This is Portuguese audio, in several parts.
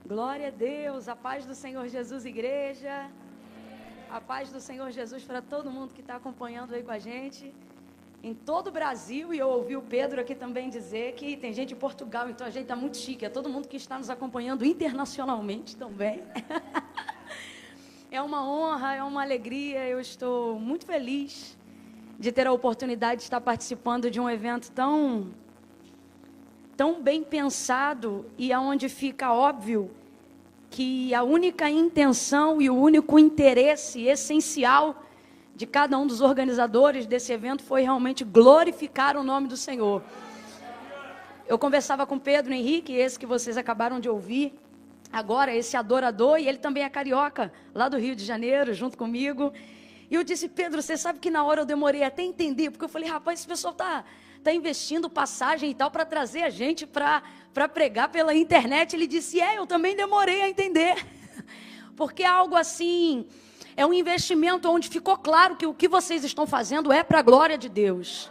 Glória a Deus, a paz do Senhor Jesus, igreja. A paz do Senhor Jesus para todo mundo que está acompanhando aí com a gente. Em todo o Brasil, e eu ouvi o Pedro aqui também dizer que tem gente em Portugal, então a gente está muito chique. É todo mundo que está nos acompanhando internacionalmente também. É uma honra, é uma alegria, eu estou muito feliz de ter a oportunidade de estar participando de um evento tão bem pensado e aonde fica óbvio que a única intenção e o único interesse essencial de cada um dos organizadores desse evento foi realmente glorificar o nome do Senhor. Eu conversava com Pedro Henrique, esse que vocês acabaram de ouvir, agora esse adorador, e ele também é carioca, lá do Rio de Janeiro, junto comigo. E eu disse, Pedro, você sabe que na hora eu demorei até entender, porque eu falei, rapaz, esse pessoal está investindo passagem e tal para trazer a gente para pregar pela internet. Ele disse, eu também demorei a entender, porque é algo assim, é um investimento onde ficou claro que o que vocês estão fazendo é para a glória de Deus.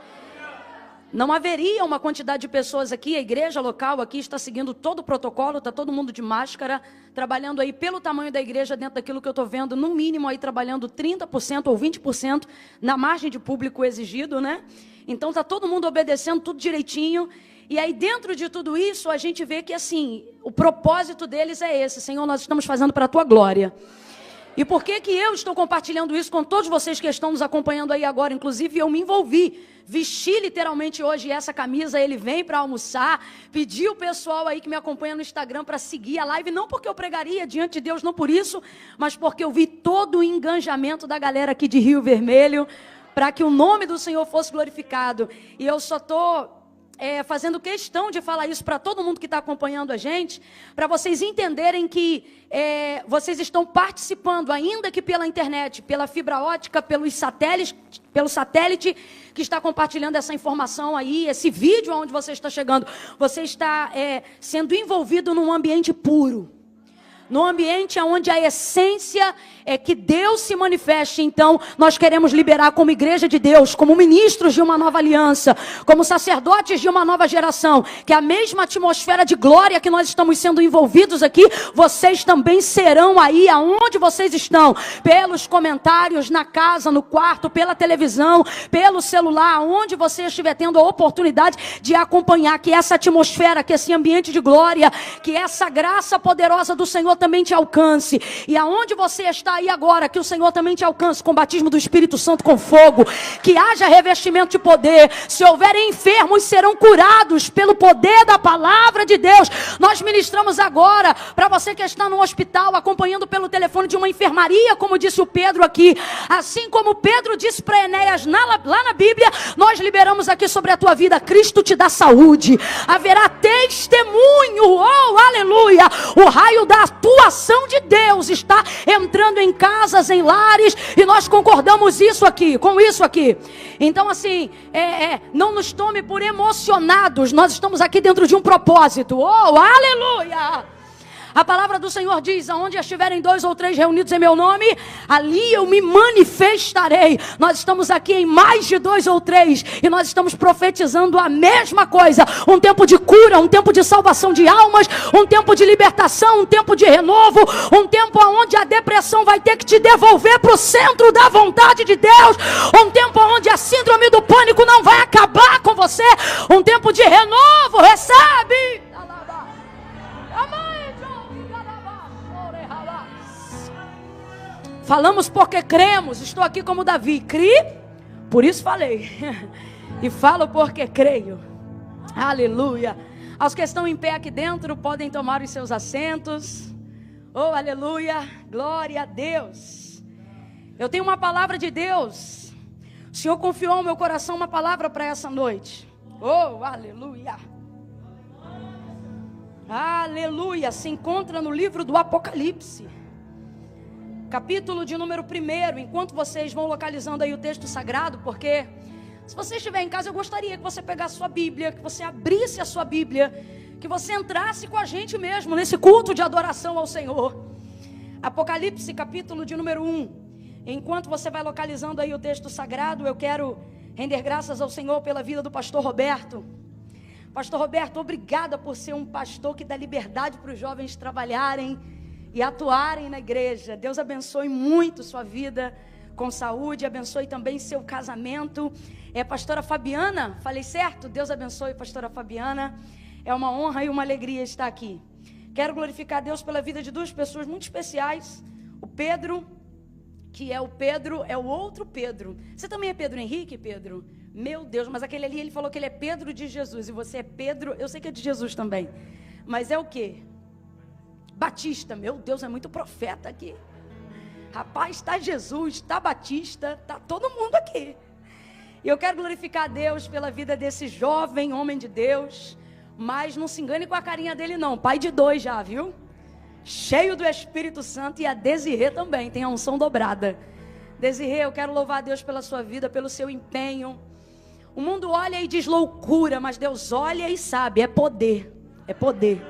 Não haveria uma quantidade de pessoas aqui, a igreja local aqui está seguindo todo o protocolo, está todo mundo de máscara, trabalhando aí pelo tamanho da igreja, dentro daquilo que eu estou vendo, no mínimo aí trabalhando 30% ou 20% na margem de público exigido, né? Então está todo mundo obedecendo tudo direitinho. E aí dentro de tudo isso a gente vê que assim, o propósito deles é esse, Senhor, nós estamos fazendo para a tua glória. E por que eu estou compartilhando isso com todos vocês que estão nos acompanhando aí agora? Inclusive eu me envolvi, vesti literalmente hoje essa camisa, ele vem para almoçar, pedi o pessoal aí que me acompanha no Instagram para seguir a live, não porque eu pregaria diante de Deus, não por isso, mas porque eu vi todo o engajamento da galera aqui de Rio Vermelho, para que o nome do Senhor fosse glorificado. E eu só estou fazendo questão de falar isso para todo mundo que está acompanhando a gente, para vocês entenderem que vocês estão participando, ainda que pela internet, pela fibra ótica, pelo satélite que está compartilhando essa informação aí, esse vídeo onde você está chegando, você está sendo envolvido num ambiente puro, num ambiente onde a essência é que Deus se manifeste. Então, nós queremos liberar como igreja de Deus, como ministros de uma nova aliança, como sacerdotes de uma nova geração, que a mesma atmosfera de glória que nós estamos sendo envolvidos aqui, vocês também serão aí, aonde vocês estão, pelos comentários, na casa, no quarto, pela televisão, pelo celular, aonde você estiver tendo a oportunidade de acompanhar, que essa atmosfera, que esse ambiente de glória, que essa graça poderosa do Senhor também te alcance. E aonde você está aí agora, que o Senhor também te alcance com o batismo do Espírito Santo com fogo, que haja revestimento de poder. Se houverem enfermos, serão curados pelo poder da palavra de Deus. Nós ministramos agora para você que está no hospital, acompanhando pelo telefone de uma enfermaria, como disse o Pedro aqui, assim como Pedro disse para Enéas lá na Bíblia, nós liberamos aqui sobre a tua vida, Cristo te dá saúde, haverá testemunho, oh aleluia, o raio da atuação de Deus está entrando em casas, em lares, e nós concordamos com isso aqui. Então assim, não nos tome por emocionados, nós estamos aqui dentro de um propósito, oh aleluia. A palavra do Senhor diz, aonde estiverem 2 ou 3 reunidos em meu nome, ali eu me manifestarei. Nós estamos aqui em mais de 2 ou 3, e nós estamos profetizando a mesma coisa. Um tempo de cura, um tempo de salvação de almas, um tempo de libertação, um tempo de renovo, um tempo onde a depressão vai ter que te devolver para o centro da vontade de Deus, um tempo onde a síndrome do pânico não vai acabar com você, um tempo de renovo, recebe! Falamos porque cremos. Estou aqui como Davi. Cri, por isso falei. E falo porque creio. Aleluia. Aos que estão em pé aqui dentro, podem tomar os seus assentos. Oh, aleluia. Glória a Deus. Eu tenho uma palavra de Deus. O Senhor confiou ao meu coração uma palavra para essa noite. Oh, aleluia. Aleluia. Se encontra no livro do Apocalipse, capítulo de número 1, enquanto vocês vão localizando aí o texto sagrado, porque se você estiver em casa, eu gostaria que você pegasse a sua Bíblia, que você abrisse a sua Bíblia, que você entrasse com a gente mesmo nesse culto de adoração ao Senhor. Apocalipse, capítulo de número 1. Enquanto você vai localizando aí o texto sagrado, eu quero render graças ao Senhor pela vida do pastor Roberto. Pastor Roberto, obrigada por ser um pastor que dá liberdade para os jovens trabalharem e atuarem na igreja. Deus abençoe muito sua vida com saúde, abençoe também seu casamento. Pastora Fabiana, falei certo? Deus abençoe, pastora Fabiana. É uma honra e uma alegria estar aqui. Quero glorificar a Deus pela vida de duas pessoas muito especiais. O Pedro, que é o outro Pedro. Você também é Pedro Henrique, Pedro? Meu Deus, mas aquele ali, ele falou que ele é Pedro de Jesus. E você é Pedro, eu sei que é de Jesus também. Mas é o quê? Batista. Meu Deus, é muito profeta aqui. Rapaz, está Jesus, está Batista, está todo mundo aqui. E eu quero glorificar a Deus pela vida desse jovem homem de Deus. Mas não se engane com a carinha dele não. Pai de 2 já, viu? Cheio do Espírito Santo. E a Desirê também, tem a unção dobrada. Desirê, eu quero louvar a Deus pela sua vida, pelo seu empenho. O mundo olha e diz loucura, mas Deus olha e sabe, é poder. É poder.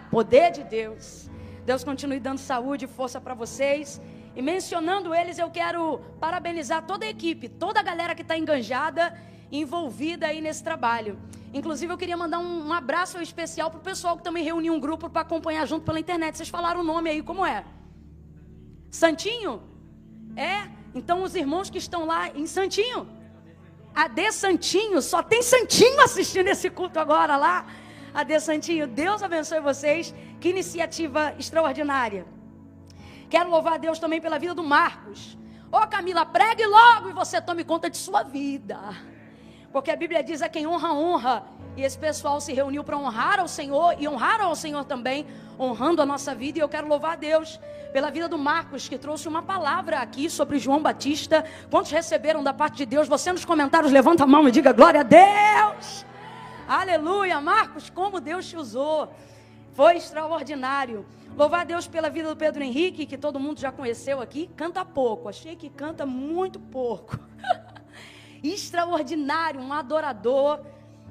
Poder de Deus. Deus continue dando saúde e força para vocês. E mencionando eles, eu quero parabenizar toda a equipe, toda a galera que está enganjada, envolvida aí nesse trabalho. Inclusive, eu queria mandar um abraço especial para o pessoal que também reuniu um grupo para acompanhar junto pela internet. Vocês falaram o nome aí, como é? Santinho? É? Então, os irmãos que estão lá em Santinho. AD Santinho, só tem Santinho assistindo esse culto agora lá. AD Santinho, Deus abençoe vocês. Que iniciativa extraordinária. Quero louvar a Deus também pela vida do Marcos. Ô Camila, pregue logo e você tome conta de sua vida. Porque a Bíblia diz a quem honra, honra. E esse pessoal se reuniu para honrar ao Senhor e honraram ao Senhor também, honrando a nossa vida. E eu quero louvar a Deus pela vida do Marcos, que trouxe uma palavra aqui sobre João Batista. Quantos receberam da parte de Deus? Você nos comentários, levanta a mão e diga glória a Deus. Aleluia, Marcos, como Deus te usou. Foi extraordinário. Louvar a Deus pela vida do Pedro Henrique, que todo mundo já conheceu aqui. Canta pouco, achei que canta muito pouco. Extraordinário, um adorador.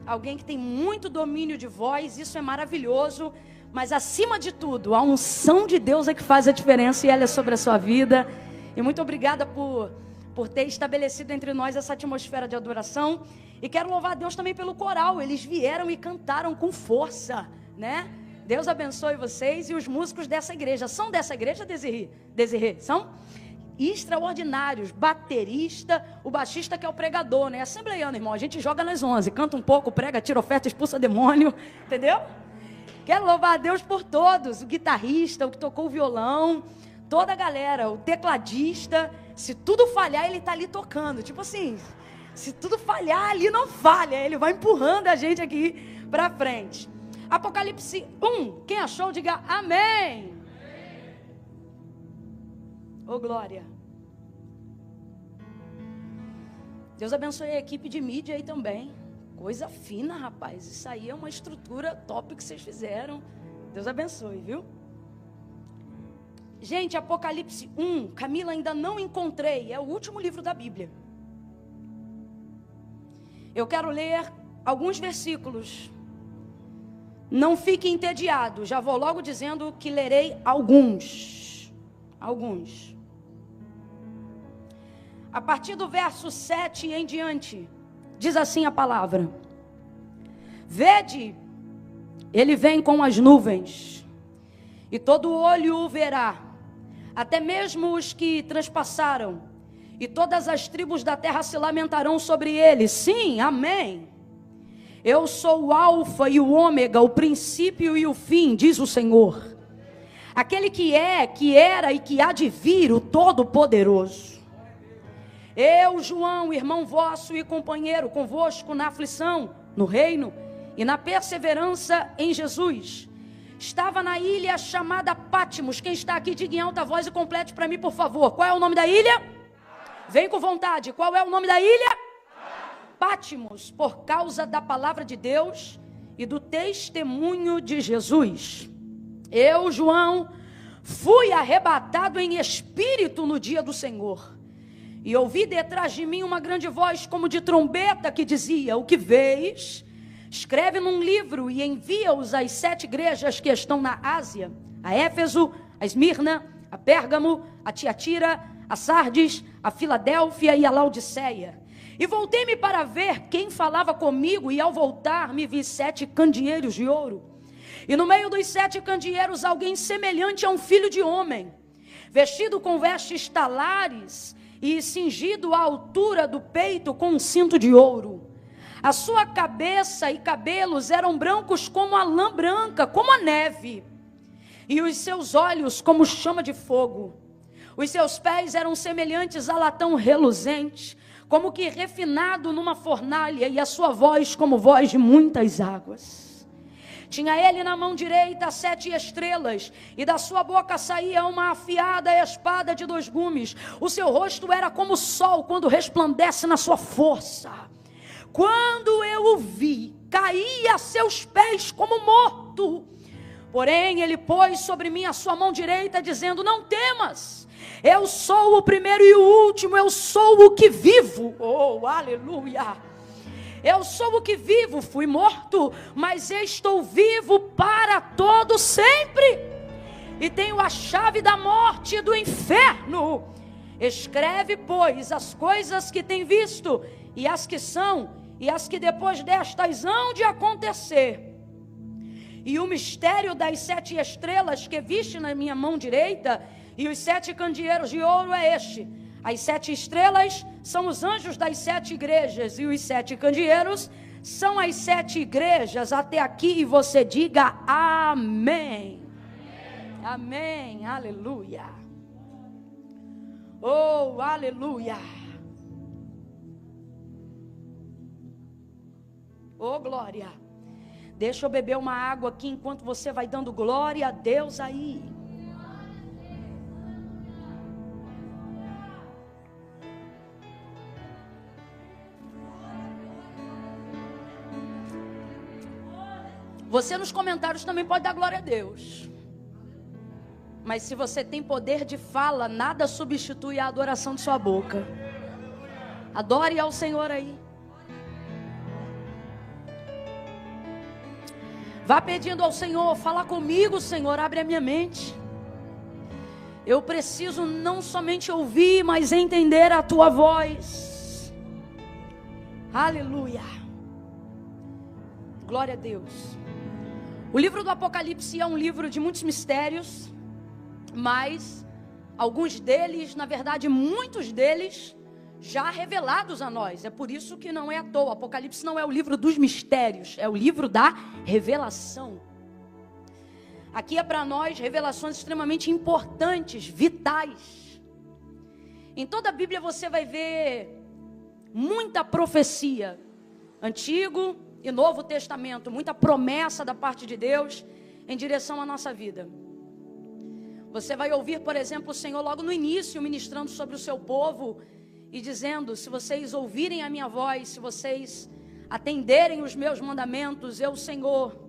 Alguém que tem muito domínio de voz, isso é maravilhoso. Mas acima de tudo, a unção de Deus é que faz a diferença e ela é sobre a sua vida. E muito obrigada por ter estabelecido entre nós essa atmosfera de adoração. E quero louvar a Deus também pelo coral. Eles vieram e cantaram com força, né? Deus abençoe vocês e os músicos dessa igreja. São dessa igreja, Desirê? São extraordinários. Baterista, o baixista que é o pregador, né? Assembleiano, irmão. A gente joga nas 11, canta um pouco, prega, tira oferta, expulsa demônio, entendeu? Quero louvar a Deus por todos. O guitarrista, o que tocou o violão, toda a galera, o tecladista. Se tudo falhar, ele está ali tocando. Tipo assim, se tudo falhar, ali não falha. Ele vai empurrando a gente aqui para frente. Apocalipse 1, quem achou, diga amém. Ô glória. Deus abençoe a equipe de mídia aí também. Coisa fina, rapaz. Isso aí é uma estrutura top que vocês fizeram. Deus abençoe, viu? Gente, Apocalipse 1, Camila, ainda não encontrei. É o último livro da Bíblia. Eu quero ler alguns versículos. Não fique entediado, já vou logo dizendo que lerei alguns. A partir do verso 7 em diante, diz assim a palavra: Vede, ele vem com as nuvens, e todo olho o verá, até mesmo os que transpassaram, e todas as tribos da terra se lamentarão sobre ele. Sim, amém. Eu sou o alfa e o ômega, o princípio e o fim, diz o Senhor. Aquele que é, que era e que há de vir, o Todo-Poderoso. Eu, João, irmão vosso e companheiro convosco na aflição, no reino e na perseverança em Jesus. Estava na ilha chamada Pátimos. Quem está aqui, diga em alta voz e complete para mim, por favor. Qual é o nome da ilha? Vem com vontade. Qual é o nome da ilha? Pátimos, por causa da palavra de Deus e do testemunho de Jesus. Eu, João, fui arrebatado em espírito no dia do Senhor. E ouvi detrás de mim uma grande voz como de trombeta que dizia: o que vês, escreve num livro e envia-os às 7 igrejas que estão na Ásia: a Éfeso, a Esmirna, a Pérgamo, a Tiatira, a Sardes, a Filadélfia e a Laodiceia. E voltei-me para ver quem falava comigo, e ao voltar me vi 7 candeeiros de ouro. E no meio dos 7 candeeiros alguém semelhante a um filho de homem, vestido com vestes talares e cingido à altura do peito com um cinto de ouro. A sua cabeça e cabelos eram brancos como a lã branca, como a neve, e os seus olhos como chama de fogo. Os seus pés eram semelhantes a latão reluzente, como que refinado numa fornalha, e a sua voz como voz de muitas águas. Tinha ele na mão direita 7 estrelas, e da sua boca saía uma afiada espada de 2 gumes. O seu rosto era como o sol quando resplandece na sua força. Quando eu o vi, caí a seus pés como morto. Porém ele pôs sobre mim a sua mão direita, dizendo: não temas, eu sou o primeiro e o último, eu sou o que vivo. Oh, aleluia! Eu sou o que vivo, fui morto, mas estou vivo para todo sempre, e tenho a chave da morte e do inferno. Escreve, pois, as coisas que tem visto, e as que são, e as que depois destas hão de acontecer. E o mistério das 7 estrelas que viste na minha mão direita, e os 7 candeeiros de ouro é este: as 7 estrelas são os anjos das 7 igrejas, e os 7 candeeiros são as 7 igrejas. Até aqui você diga amém. Amém, aleluia. Oh, aleluia. Oh, glória. Deixa eu beber uma água aqui enquanto você vai dando glória a Deus aí. Você nos comentários também pode dar glória a Deus. Mas se você tem poder de fala, nada substitui a adoração de sua boca. Adore ao Senhor aí. Vá pedindo ao Senhor: fala comigo, Senhor, abre a minha mente. Eu preciso não somente ouvir, mas entender a tua voz. Aleluia. Glória a Deus. O livro do Apocalipse é um livro de muitos mistérios, mas alguns deles, na verdade muitos deles, já revelados a nós. É por isso que não é à toa. O Apocalipse não é o livro dos mistérios, é o livro da revelação. Aqui é para nós revelações extremamente importantes, vitais. Em toda a Bíblia você vai ver muita profecia, Antigo e Novo Testamento, muita promessa da parte de Deus em direção à nossa vida. Você vai ouvir, por exemplo, o Senhor logo no início ministrando sobre o seu povo e dizendo: se vocês ouvirem a minha voz, se vocês atenderem os meus mandamentos, eu, Senhor,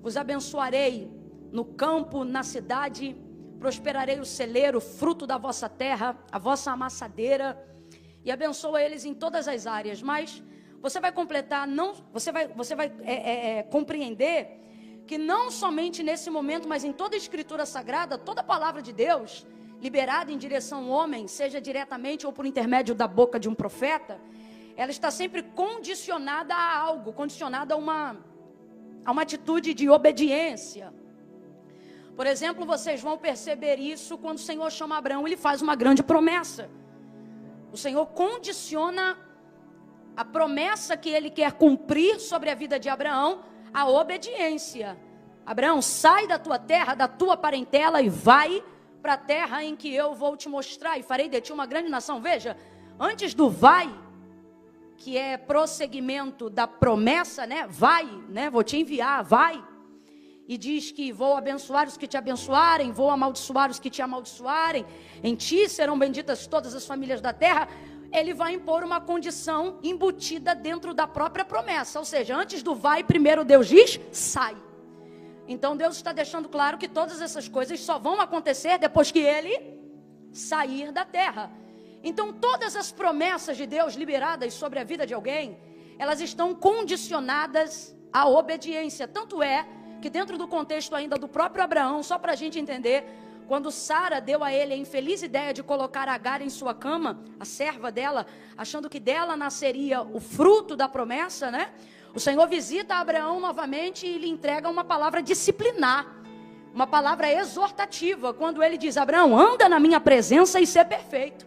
vos abençoarei no campo, na cidade, prosperarei o celeiro, o fruto da vossa terra, a vossa amassadeira, e abençoa eles em todas as áreas. Mas você vai completar, você vai compreender que não somente nesse momento, mas em toda a Escritura Sagrada, toda a palavra de Deus liberada em direção ao homem, seja diretamente ou por intermédio da boca de um profeta, ela está sempre condicionada a algo, condicionada a uma atitude de obediência. Por exemplo, vocês vão perceber isso quando o Senhor chama Abraão, ele faz uma grande promessa. O Senhor condiciona a promessa que ele quer cumprir sobre a vida de Abraão à obediência. Abraão, sai da tua terra, da tua parentela e vai para a terra em que eu vou te mostrar e farei de ti uma grande nação. Veja, antes do vai, que é prosseguimento da promessa, né? Vai, né? Vou te enviar, vai. E diz que vou abençoar os que te abençoarem, vou amaldiçoar os que te amaldiçoarem, em ti serão benditas todas as famílias da terra. Ele vai impor uma condição embutida dentro da própria promessa. Ou seja, antes do vai, primeiro Deus diz, sai. Então Deus está deixando claro que todas essas coisas só vão acontecer depois que ele sair da terra. Então todas as promessas de Deus liberadas sobre a vida de alguém, elas estão condicionadas à obediência. Tanto é que dentro do contexto ainda do próprio Abraão, só para a gente entender, Quando Sara deu a ele a infeliz ideia de colocar Agar em sua cama, a serva dela, achando que dela nasceria o fruto da promessa, né? O Senhor visita Abraão novamente e lhe entrega uma palavra disciplinar, uma palavra exortativa, quando ele diz: Abraão, anda na minha presença e ser perfeito.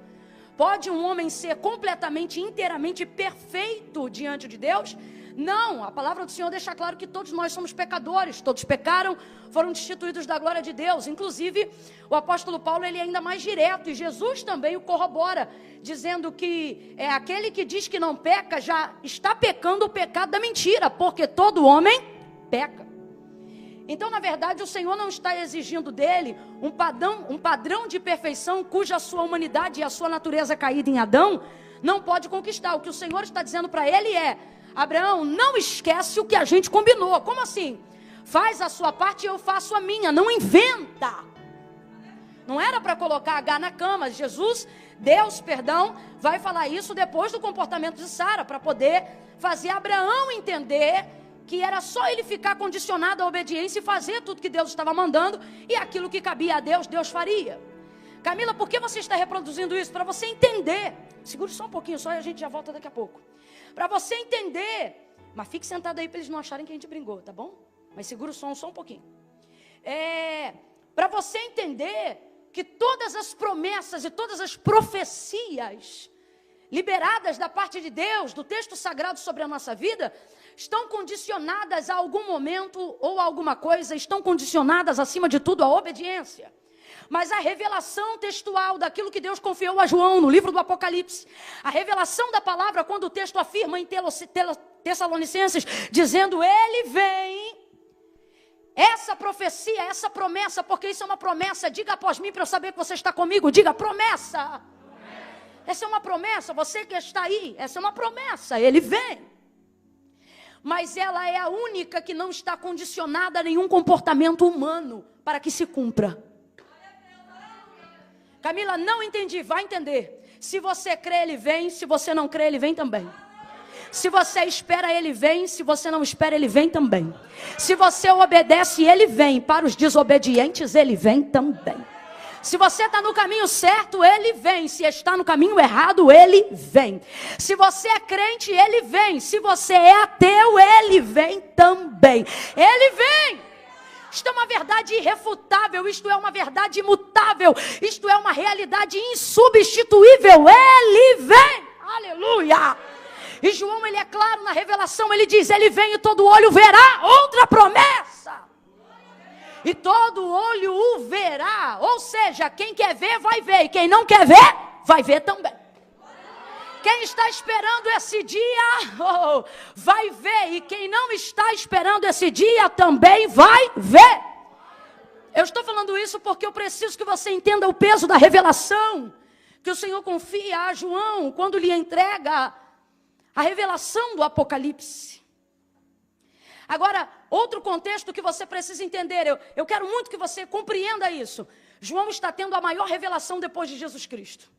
Pode um homem ser completamente, inteiramente perfeito diante de Deus? Não, a palavra do Senhor deixa claro que todos nós somos pecadores, todos pecaram, foram destituídos da glória de Deus. Inclusive, o apóstolo Paulo, ele é ainda mais direto, e Jesus também o corrobora, dizendo que aquele que diz que não peca, já está pecando o pecado da mentira, porque todo homem peca. Então, na verdade, o Senhor não está exigindo dele um padrão de perfeição, cuja sua humanidade e a sua natureza caída em Adão não pode conquistar. O que o Senhor está dizendo para ele é: Abraão, não esquece o que a gente combinou. Como assim? Faz a sua parte e eu faço a minha. Não inventa. Não era para colocar Agar na cama. Deus, vai falar isso depois do comportamento de Sara, para poder fazer Abraão entender que era só ele ficar condicionado à obediência e fazer tudo que Deus estava mandando, e aquilo que cabia a Deus, Deus faria. Camila, por que você está reproduzindo isso? Para você entender. Segure só um pouquinho, só, e a gente já volta daqui a pouco. Para você entender, mas fique sentado aí para eles não acharem que a gente brincou, tá bom? Mas segura o som só um pouquinho. Para você entender que todas as promessas e todas as profecias liberadas da parte de Deus, do texto sagrado sobre a nossa vida, estão condicionadas a algum momento ou a alguma coisa, estão condicionadas acima de tudo à obediência. Mas a revelação textual daquilo que Deus confiou a João no livro do Apocalipse, a revelação da palavra, quando o texto afirma em Tessalonicenses, dizendo: ele vem, essa profecia, essa promessa, porque isso é uma promessa, diga após mim para eu saber que você está comigo, diga promessa. Essa é uma promessa, você que está aí, essa é uma promessa, ele vem. Mas ela é a única que não está condicionada a nenhum comportamento humano para que se cumpra. Camila, não entendi, vai entender. Se você crê, ele vem. Se você não crê, ele vem também. Se você espera, ele vem. Se você não espera, ele vem também. Se você obedece, ele vem. Para os desobedientes, ele vem também. Se você está no caminho certo, ele vem. Se está no caminho errado, ele vem. Se você é crente, ele vem. Se você é ateu, ele vem também. Ele vem. Isto é uma verdade irrefutável, isto é uma verdade imutável, isto é uma realidade insubstituível. Ele vem, aleluia. E João, ele é claro na revelação, ele diz: ele vem e todo olho verá. Outra promessa. E todo olho o verá, ou seja, quem quer ver vai ver, e quem não quer ver, vai ver também. Quem está esperando esse dia, vai ver. E quem não está esperando esse dia, também vai ver. Eu estou falando isso porque eu preciso que você entenda o peso da revelação que o Senhor confia a João quando lhe entrega a revelação do Apocalipse. Agora, outro contexto que você precisa entender, eu quero muito que você compreenda isso. João está tendo a maior revelação depois de Jesus Cristo.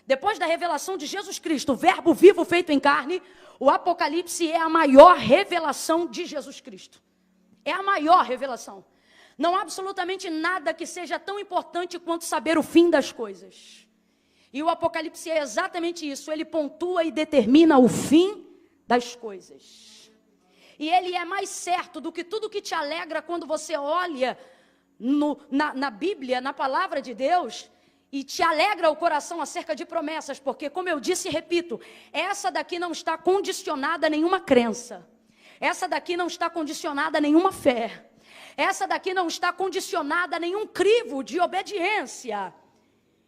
Depois da revelação de Jesus Cristo, o verbo vivo feito em carne, o Apocalipse é a maior revelação de Jesus Cristo. É a maior revelação. Não há absolutamente nada que seja tão importante quanto saber o fim das coisas. E o Apocalipse é exatamente isso. Ele pontua e determina o fim das coisas. E ele é mais certo do que tudo que te alegra quando você olha na Bíblia, na palavra de Deus, e te alegra o coração acerca de promessas, porque, como eu disse e repito, essa daqui não está condicionada a nenhuma crença. Essa daqui não está condicionada a nenhuma fé. Essa daqui não está condicionada a nenhum crivo de obediência.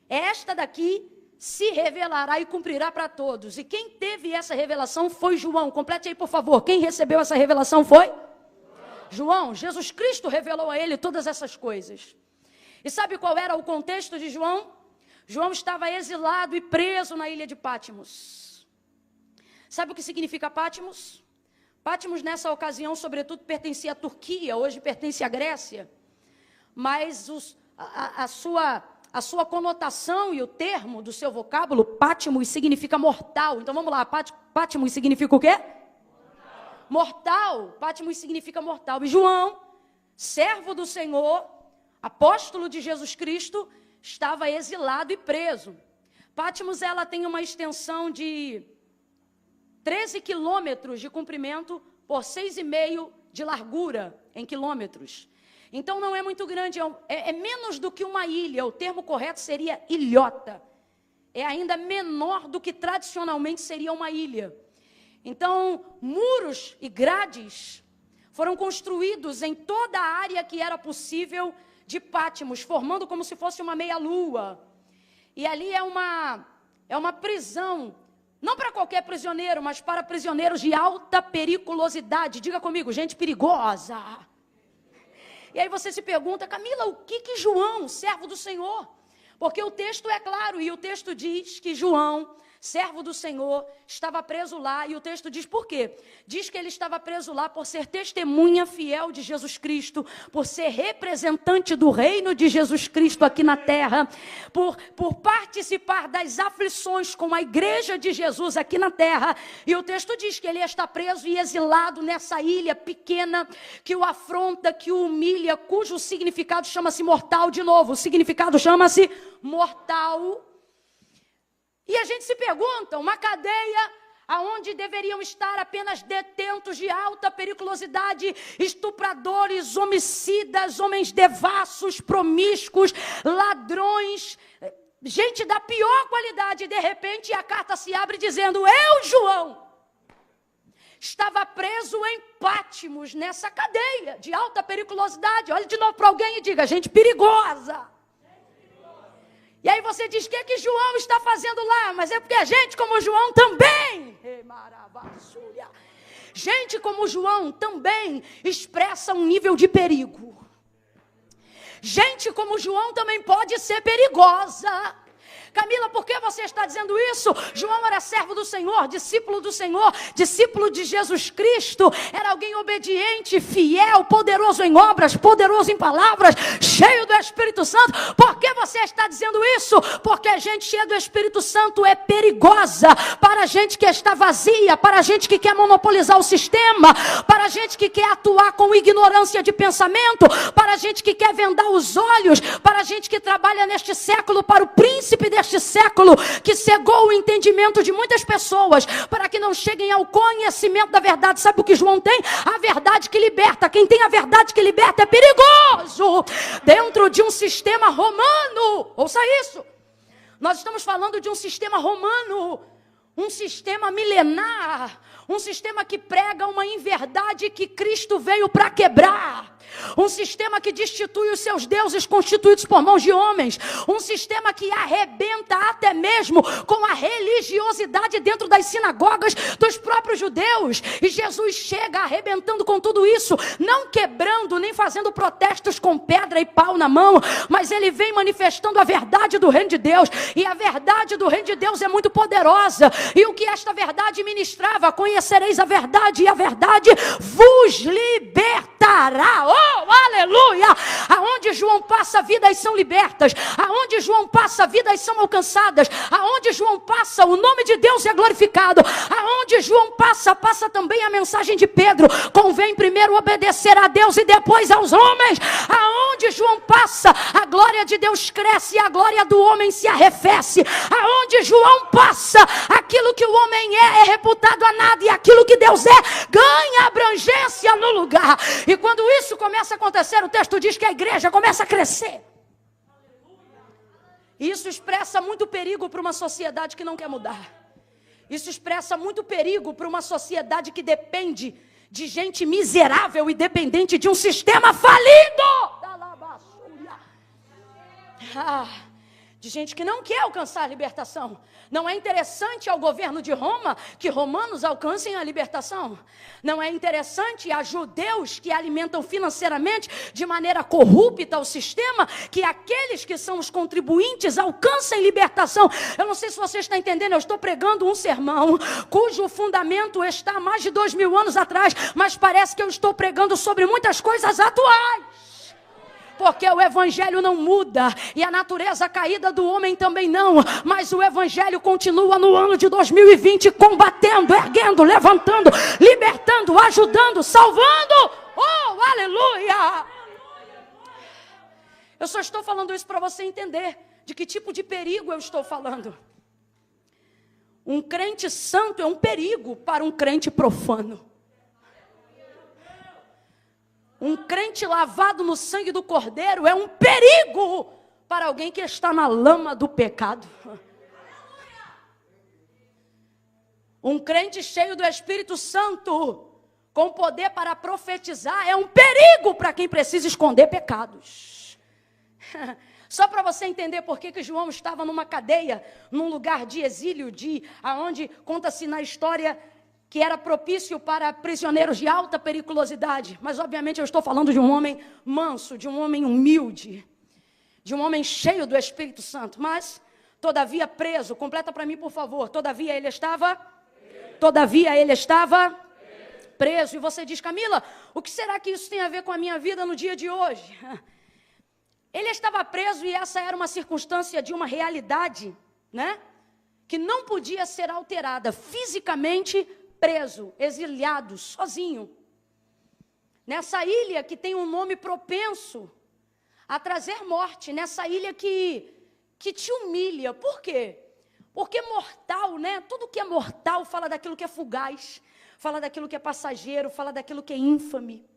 Esta daqui se revelará e cumprirá para todos. E quem teve essa revelação foi João. Complete aí, por favor. Quem recebeu essa revelação foi? João. Jesus Cristo revelou a ele todas essas coisas. E sabe qual era o contexto de João? João estava exilado e preso na ilha de Pátimos. Sabe o que significa Pátimos? Pátimos, nessa ocasião, sobretudo, pertencia à Turquia, hoje pertence à Grécia. Mas a sua conotação e o termo do seu vocábulo, Pátimos, significa mortal. Então vamos lá, Pátimos significa o quê? Mortal. Pátimos significa mortal. E João, servo do Senhor, apóstolo de Jesus Cristo, estava exilado e preso. Patmos, ela tem uma extensão de 13 quilômetros de comprimento por 6,5 de largura em quilômetros. Então não é muito grande, é menos do que uma ilha. O termo correto seria ilhota. É ainda menor do que tradicionalmente seria uma ilha. Então, muros e grades foram construídos em toda a área que era possível de Patmos, formando como se fosse uma meia-lua. E ali é uma prisão, não para qualquer prisioneiro, mas para prisioneiros de alta periculosidade. Diga comigo, gente perigosa. E aí você se pergunta, Camila, o que João, servo do Senhor? Porque o texto é claro, e o texto diz que João, servo do Senhor, estava preso lá, e o texto diz por quê? Diz que ele estava preso lá por ser testemunha fiel de Jesus Cristo, por ser representante do reino de Jesus Cristo aqui na terra, por participar das aflições com a igreja de Jesus aqui na terra, e o texto diz que ele está preso e exilado nessa ilha pequena, que o afronta, que o humilha, cujo significado chama-se mortal. De novo, o significado chama-se mortal. E a gente se pergunta, uma cadeia aonde deveriam estar apenas detentos de alta periculosidade, estupradores, homicidas, homens devassos, promíscuos, ladrões, gente da pior qualidade. De repente a carta se abre dizendo, eu, João, estava preso em Patmos, nessa cadeia de alta periculosidade. Olhe de novo para alguém e diga, gente perigosa. E aí você diz, o que é que João está fazendo lá? Mas é porque a gente como João também, gente como João também expressa um nível de perigo. Gente como João também pode ser perigosa. Camila, por que você está dizendo isso? João era servo do Senhor, discípulo de Jesus Cristo, era alguém obediente, fiel, poderoso em obras, poderoso em palavras, cheio do Espírito Santo. Por que você está dizendo isso? Porque a gente cheia do Espírito Santo é perigosa para a gente que está vazia, para a gente que quer monopolizar o sistema, para a gente que quer atuar com ignorância de pensamento, para a gente que quer vendar os olhos, para a gente que trabalha neste século para o príncipe deste século, que cegou o entendimento de muitas pessoas, para que não cheguem ao conhecimento da verdade. Sabe o que João tem? A verdade que liberta. Quem tem a verdade que liberta é perigoso, dentro de um sistema romano. Ouça isso, nós estamos falando de um sistema romano, um sistema milenar, um sistema que prega uma inverdade que Cristo veio para quebrar. Um sistema que destitui os seus deuses constituídos por mãos de homens. Um sistema que arrebenta até mesmo com a religiosidade dentro das sinagogas dos próprios judeus. E Jesus chega arrebentando com tudo isso, não quebrando, nem fazendo protestos com pedra e pau na mão, mas ele vem manifestando a verdade do reino de Deus. E a verdade do reino de Deus é muito poderosa. E o que esta verdade ministrava? Conhecereis a verdade, e a verdade vos libertará. Oh, aleluia! Aonde João passa, vidas são libertas. Aonde João passa, vidas são alcançadas. Aonde João passa, o nome de Deus é glorificado. Aonde João passa, passa também a mensagem de Pedro. Convém primeiro obedecer a Deus e depois aos homens. Aonde João passa, a glória de Deus cresce e a glória do homem se arrefece. Aonde João passa, aquilo que o homem é reputado a nada, e aquilo que Deus é ganha abrangência no lugar. E quando isso começa a acontecer, o texto diz que a igreja começa a crescer. Isso expressa muito perigo para uma sociedade que não quer mudar. Isso expressa muito perigo para uma sociedade que depende de gente miserável e dependente de um sistema falido. De gente que não quer alcançar a libertação. Não é interessante ao governo de Roma que romanos alcancem a libertação. Não é interessante a judeus que alimentam financeiramente de maneira corrupta o sistema, que aqueles que são os contribuintes alcancem libertação. Eu não sei se você está entendendo, eu estou pregando um sermão cujo fundamento está há mais de 2000 anos atrás, mas parece que eu estou pregando sobre muitas coisas atuais. Porque o evangelho não muda, e a natureza caída do homem também não, mas o evangelho continua no ano de 2020, combatendo, erguendo, levantando, libertando, ajudando, salvando. Oh, aleluia! Eu só estou falando isso para você entender de que tipo de perigo eu estou falando. Um crente santo é um perigo para um crente profano. Um crente lavado no sangue do Cordeiro é um perigo para alguém que está na lama do pecado. Um crente cheio do Espírito Santo, com poder para profetizar, é um perigo para quem precisa esconder pecados. Só para você entender por que João estava numa cadeia, num lugar de exílio, aonde conta-se na história que era propício para prisioneiros de alta periculosidade. Mas obviamente eu estou falando de um homem manso, de um homem humilde, de um homem cheio do Espírito Santo. Mas, todavia preso, completa para mim por favor, todavia ele estava preso. E você diz, Camila, o que será que isso tem a ver com a minha vida no dia de hoje? Ele estava preso e essa era uma circunstância de uma realidade, né? Que não podia ser alterada, fisicamente preso, exiliado, sozinho. Nessa ilha que tem um nome propenso a trazer morte, nessa ilha que te humilha. Por quê? Porque mortal, né? Tudo que é mortal fala daquilo que é fugaz, fala daquilo que é passageiro, fala daquilo que é ínfame,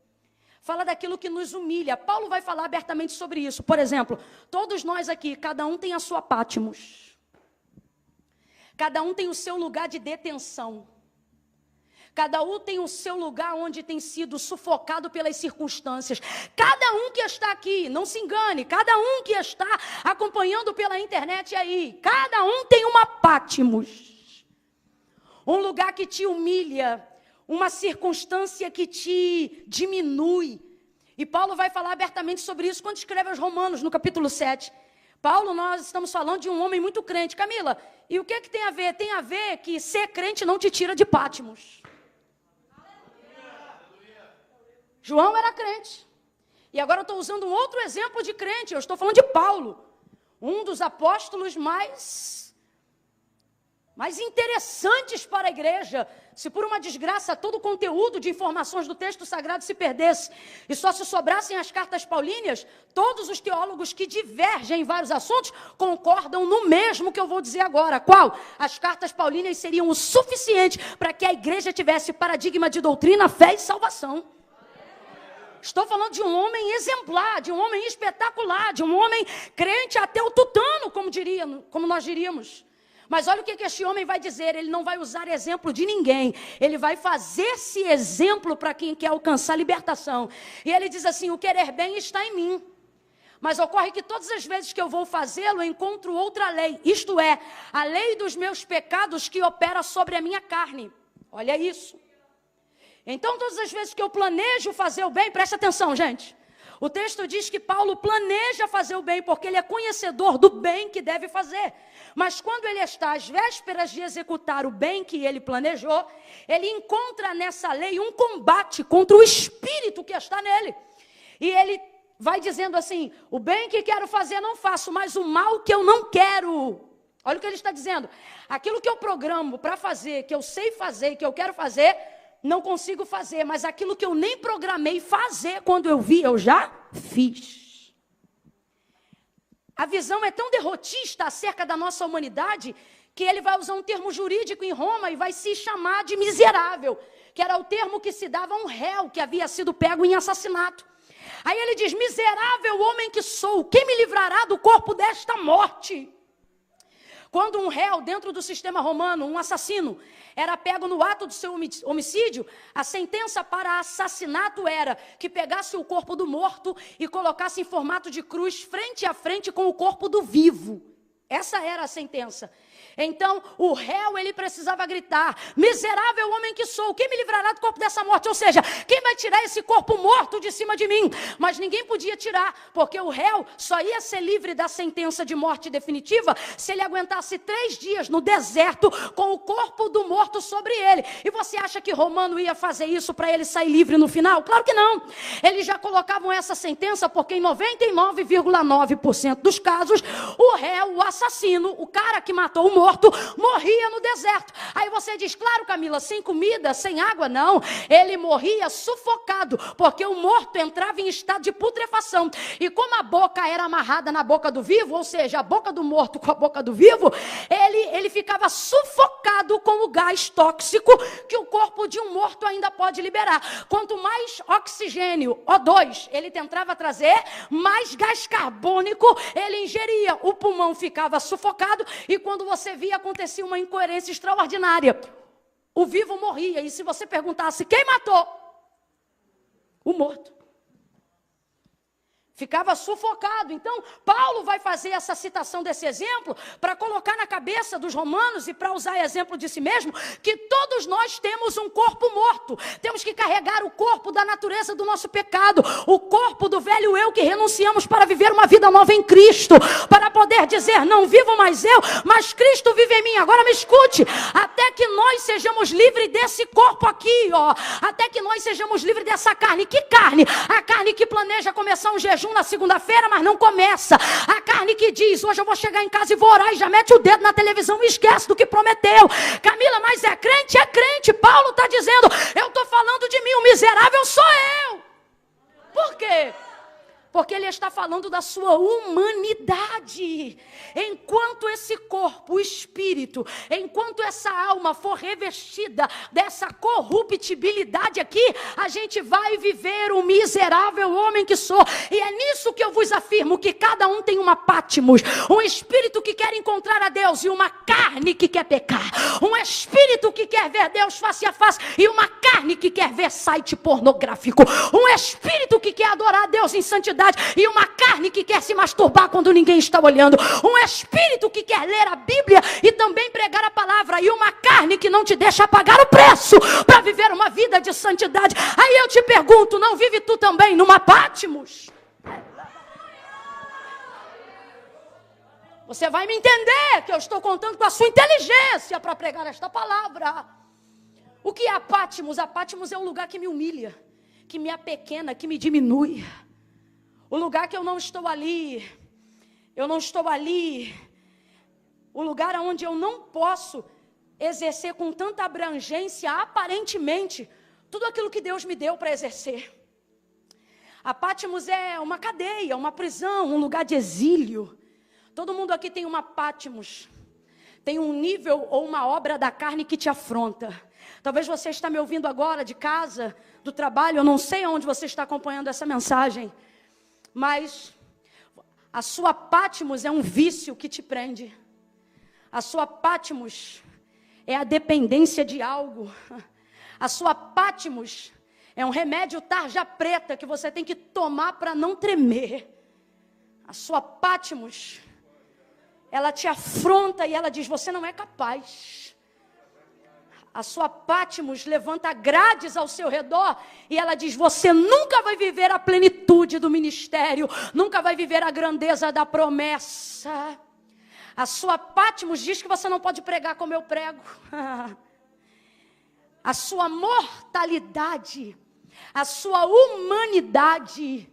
fala daquilo que nos humilha. Paulo vai falar abertamente sobre isso. Por exemplo, todos nós aqui, cada um tem a sua Patmos. Cada um tem o seu lugar de detenção. Cada um tem o seu lugar onde tem sido sufocado pelas circunstâncias. Cada um que está aqui, não se engane, cada um que está acompanhando pela internet aí, cada um tem uma Patmos. Um lugar que te humilha, uma circunstância que te diminui. E Paulo vai falar abertamente sobre isso quando escreve aos Romanos, no capítulo 7. Paulo, nós estamos falando de um homem muito crente. Camila, e o que tem a ver? Tem a ver que ser crente não te tira de Patmos. João era crente. E agora eu estou usando um outro exemplo de crente. Eu estou falando de Paulo. Um dos apóstolos mais interessantes para a igreja. Se por uma desgraça todo o conteúdo de informações do texto sagrado se perdesse e só se sobrassem as cartas paulíneas, todos os teólogos que divergem em vários assuntos concordam no mesmo que eu vou dizer agora. Qual? As cartas paulíneas seriam o suficiente para que a igreja tivesse paradigma de doutrina, fé e salvação. Estou falando de um homem exemplar, de um homem espetacular, de um homem crente até o tutano, como nós diríamos. Mas olha o que este homem vai dizer, ele não vai usar exemplo de ninguém, ele vai fazer-se exemplo para quem quer alcançar libertação. E ele diz assim, o querer bem está em mim, mas ocorre que todas as vezes que eu vou fazê-lo, eu encontro outra lei, isto é, a lei dos meus pecados que opera sobre a minha carne. Olha isso. Então, todas as vezes que eu planejo fazer o bem, presta atenção, gente. O texto diz que Paulo planeja fazer o bem, porque ele é conhecedor do bem que deve fazer. Mas quando ele está às vésperas de executar o bem que ele planejou, ele encontra nessa lei um combate contra o espírito que está nele. E ele vai dizendo assim, o bem que quero fazer não faço, mas o mal que eu não quero. Olha o que ele está dizendo. Aquilo que eu programo para fazer, que eu sei fazer, que eu quero fazer, não consigo fazer, mas aquilo que eu nem programei fazer, quando eu vi, eu já fiz. A visão é tão derrotista acerca da nossa humanidade, que ele vai usar um termo jurídico em Roma e vai se chamar de miserável, que era o termo que se dava a um réu que havia sido pego em assassinato. Aí ele diz, miserável homem que sou, quem me livrará do corpo desta morte? Quando um réu, dentro do sistema romano, um assassino, era pego no ato do seu homicídio, a sentença para assassinato era que pegasse o corpo do morto e colocasse em formato de cruz frente a frente com o corpo do vivo. Essa era a sentença. Então, o réu, ele precisava gritar, miserável homem que sou, quem me livrará do corpo dessa morte? Ou seja, quem vai tirar esse corpo morto de cima de mim? Mas ninguém podia tirar, porque o réu só ia ser livre da sentença de morte definitiva se ele aguentasse 3 dias no deserto com o corpo do morto sobre ele. E você acha que Romano ia fazer isso para ele sair livre no final? Claro que não. Eles já colocavam essa sentença porque em 99,9% dos casos, o réu, o assassino, o cara que matou o morto, morto morria no deserto. Aí você diz, claro, Camila, sem comida, sem água, não. Ele morria sufocado, porque o morto entrava em estado de putrefação. E como a boca era amarrada na boca do vivo, ou seja, a boca do morto com a boca do vivo, ele ficava sufocado com o gás tóxico que o corpo de um morto ainda pode liberar. Quanto mais oxigênio, O2, ele tentava trazer, mais gás carbônico ele ingeria. O pulmão ficava sufocado e quando você via, acontecia uma incoerência extraordinária. O vivo morria. E se você perguntasse, quem matou? O morto. Ficava sufocado. Então, Paulo vai fazer essa citação desse exemplo para colocar na cabeça dos romanos e para usar exemplo de si mesmo, que todos nós temos um corpo morto. Temos que carregar o corpo da natureza do nosso pecado, o corpo do velho eu que renunciamos para viver uma vida nova em Cristo, para poder dizer, não vivo mais eu, mas Cristo vive em mim. Agora me escute, até que nós sejamos livres desse corpo aqui, ó, até que nós sejamos livres dessa carne. Que carne? A carne que planeja começar um jejum na segunda-feira, mas não começa. A carne que diz, hoje eu vou chegar em casa e vou orar, e já mete o dedo na televisão e esquece do que prometeu. Camila, mas é crente? É crente. Paulo está dizendo, eu estou falando de mim, o miserável sou eu. Por quê? Porque ele está falando da sua humanidade. Enquanto esse corpo, o espírito, enquanto essa alma for revestida dessa corruptibilidade aqui, a gente vai viver o miserável homem que sou. E é nisso que eu vos afirmo, que cada um tem uma Patmos, um espírito que quer encontrar a Deus e uma carne que quer pecar. Um espírito que quer ver Deus face a face e uma carne que quer ver site pornográfico. Um espírito que quer adorar a Deus em santidade e uma carne que quer se masturbar quando ninguém está olhando. Um espírito que quer ler a Bíblia e também pregar a palavra, e uma carne que não te deixa pagar o preço para viver uma vida de santidade. Aí eu te pergunto, não vive tu também numa Patmos? Você vai me entender que eu estou contando com a sua inteligência para pregar esta palavra. O que é a Patmos? A Patmos é um lugar que me humilha, que me apequena, que me diminui. O lugar que eu não estou ali, o lugar onde eu não posso exercer com tanta abrangência, aparentemente, tudo aquilo que Deus me deu para exercer. A Patmos é uma cadeia, uma prisão, um lugar de exílio. Todo mundo aqui tem uma Patmos, tem um nível ou uma obra da carne que te afronta. Talvez você está me ouvindo agora de casa, do trabalho, eu não sei onde você está acompanhando essa mensagem. Mas a sua Patmos é um vício que te prende. A sua Patmos é a dependência de algo. A sua Patmos é um remédio tarja preta que você tem que tomar para não tremer. A sua Patmos, ela te afronta e ela diz, você não é capaz. A sua Patmos levanta grades ao seu redor e ela diz, você nunca vai viver a plenitude do ministério, nunca vai viver a grandeza da promessa. A sua Patmos diz que você não pode pregar como eu prego. A sua mortalidade, a sua humanidade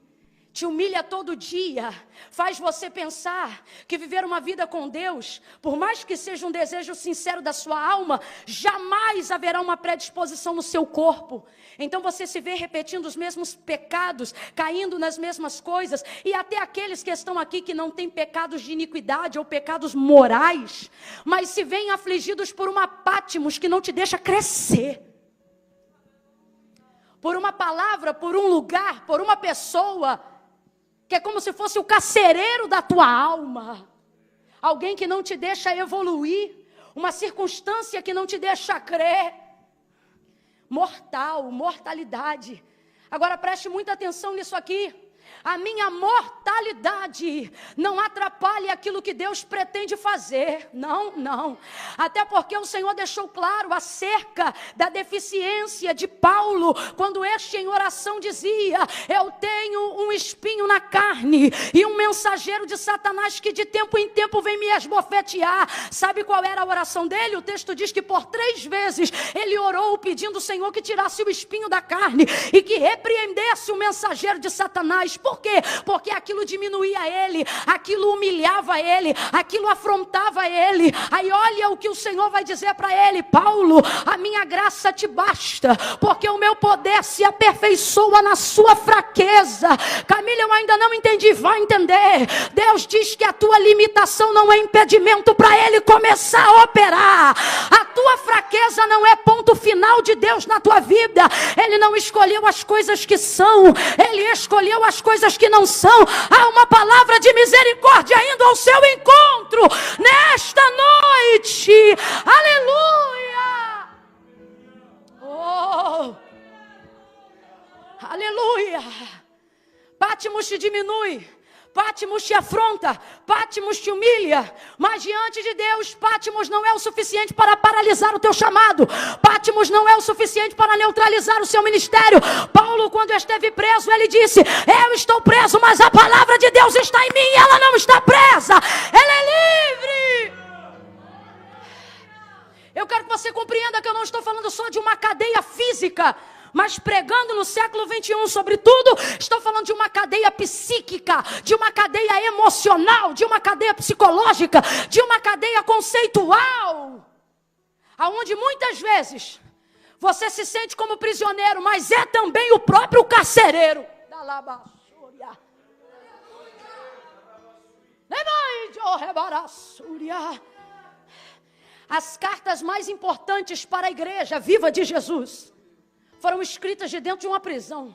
te humilha todo dia, faz você pensar que viver uma vida com Deus, por mais que seja um desejo sincero da sua alma, jamais haverá uma predisposição no seu corpo. Então você se vê repetindo os mesmos pecados, caindo nas mesmas coisas, e até aqueles que estão aqui que não têm pecados de iniquidade ou pecados morais, mas se veem afligidos por uma Patmos que não te deixa crescer. Por uma palavra, por um lugar, por uma pessoa, que é como se fosse o carcereiro da tua alma. Alguém que não te deixa evoluir. Uma circunstância que não te deixa crer. Mortalidade. Agora preste muita atenção nisso aqui. A minha mortalidade não atrapalha aquilo que Deus pretende fazer. Não. Até porque o Senhor deixou claro acerca da deficiência de Paulo, quando este em oração dizia, eu tenho um espinho na carne e um mensageiro de Satanás que de tempo em tempo vem me esbofetear. Sabe qual era a oração dele? O texto diz que por 3 vezes ele orou pedindo ao Senhor que tirasse o espinho da carne e que repreendesse o mensageiro de Satanás. Por Por quê? Porque aquilo diminuía ele, aquilo humilhava ele, aquilo afrontava ele. Aí olha o que o Senhor vai dizer para ele: Paulo, a minha graça te basta, porque o meu poder se aperfeiçoa na sua fraqueza. Camila, eu ainda não entendi, vai entender. Deus diz que a tua limitação não é impedimento para ele começar a operar. A tua fraqueza não é ponto final de Deus na tua vida. Ele não escolheu as coisas que são, ele escolheu as coisas que não são. Há uma palavra de misericórdia indo ao seu encontro nesta noite. Aleluia! Oh! Aleluia! Patmos te diminui, Patmos te afronta, Patmos te humilha, mas diante de Deus, Patmos não é o suficiente para paralisar o teu chamado, Patmos não é o suficiente para neutralizar o seu ministério. Paulo, quando esteve preso, ele disse: eu estou preso, mas a palavra de Deus está em mim e ela não está presa, ela é livre. Eu quero que você compreenda que eu não estou falando só de uma cadeia física, mas pregando no século 21, sobretudo, estou falando de uma cadeia psíquica, de uma cadeia emocional, de uma cadeia psicológica, de uma cadeia conceitual, aonde muitas vezes você se sente como prisioneiro, mas é também o próprio carcereiro. As cartas mais importantes para a igreja viva de Jesus foram escritas de dentro de uma prisão.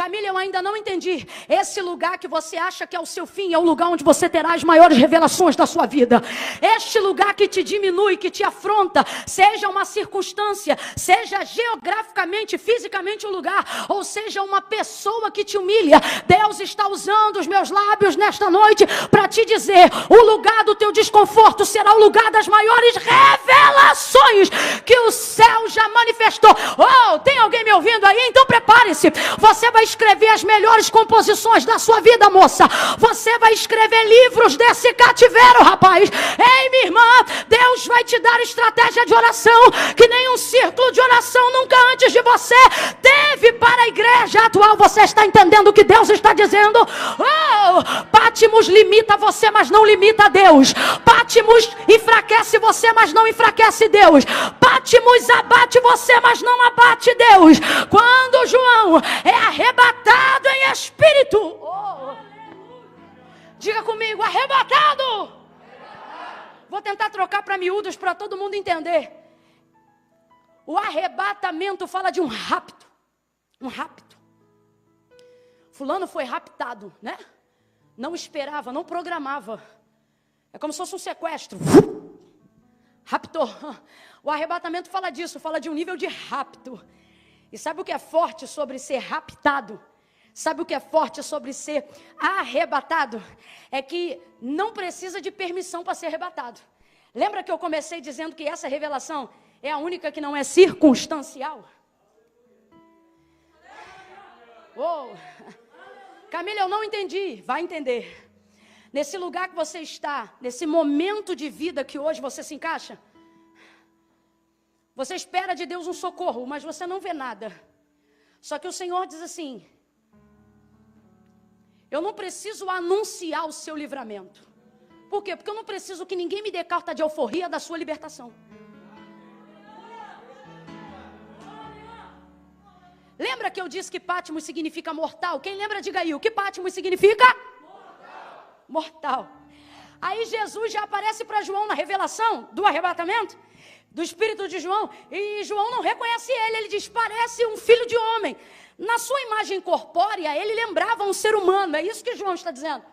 Camila, eu ainda não entendi. Esse lugar que você acha que é o seu fim é o lugar onde você terá as maiores revelações da sua vida. Este lugar que te diminui, que te afronta, seja uma circunstância, seja geograficamente, fisicamente um lugar, ou seja uma pessoa que te humilha. Deus está usando os meus lábios nesta noite para te dizer: o lugar do teu desconforto será o lugar das maiores revelações que o céu já manifestou. Oh, tem alguém me ouvindo aí? Então prepare-se. Você vai escrever as melhores composições da sua vida, moça. Você vai escrever livros desse cativeiro, rapaz. Ei, minha irmã, Deus vai te dar estratégia de oração que nenhum círculo de oração nunca antes de você teve para a igreja atual. Você está entendendo o que Deus está dizendo? Oh, Patmos limita você, mas não limita Deus. Patmos enfraquece você, mas não enfraquece Deus. Patmos abate você, mas não abate Deus. Quando João é arrebatado em espírito, diga comigo: arrebatado. Vou tentar trocar para miúdos para todo mundo entender. O arrebatamento fala de um rapto. Um rapto. Fulano foi raptado, né? Não esperava, não programava. É como se fosse um sequestro. Raptou. O arrebatamento fala disso, fala de um nível de rapto. E sabe o que é forte sobre ser raptado? Sabe o que é forte sobre ser arrebatado? É que não precisa de permissão para ser arrebatado. Lembra que eu comecei dizendo que essa revelação é a única que não é circunstancial? Oh. Camila, eu não entendi. Vai entender. Nesse lugar que você está, nesse momento de vida que hoje você se encaixa, você espera de Deus um socorro, mas você não vê nada. Só que o Senhor diz assim: eu não preciso anunciar o seu livramento. Por quê? Porque eu não preciso que ninguém me dê carta de alforria da sua libertação. Lembra que eu disse que Patmos significa mortal? Quem lembra, diga aí, o que Patmos significa? Mortal. Mortal. Aí Jesus já aparece para João na revelação do arrebatamento do espírito de João, e João não reconhece ele. Ele diz: parece um filho de homem. Na sua imagem corpórea, ele lembrava um ser humano. É isso que João está dizendo.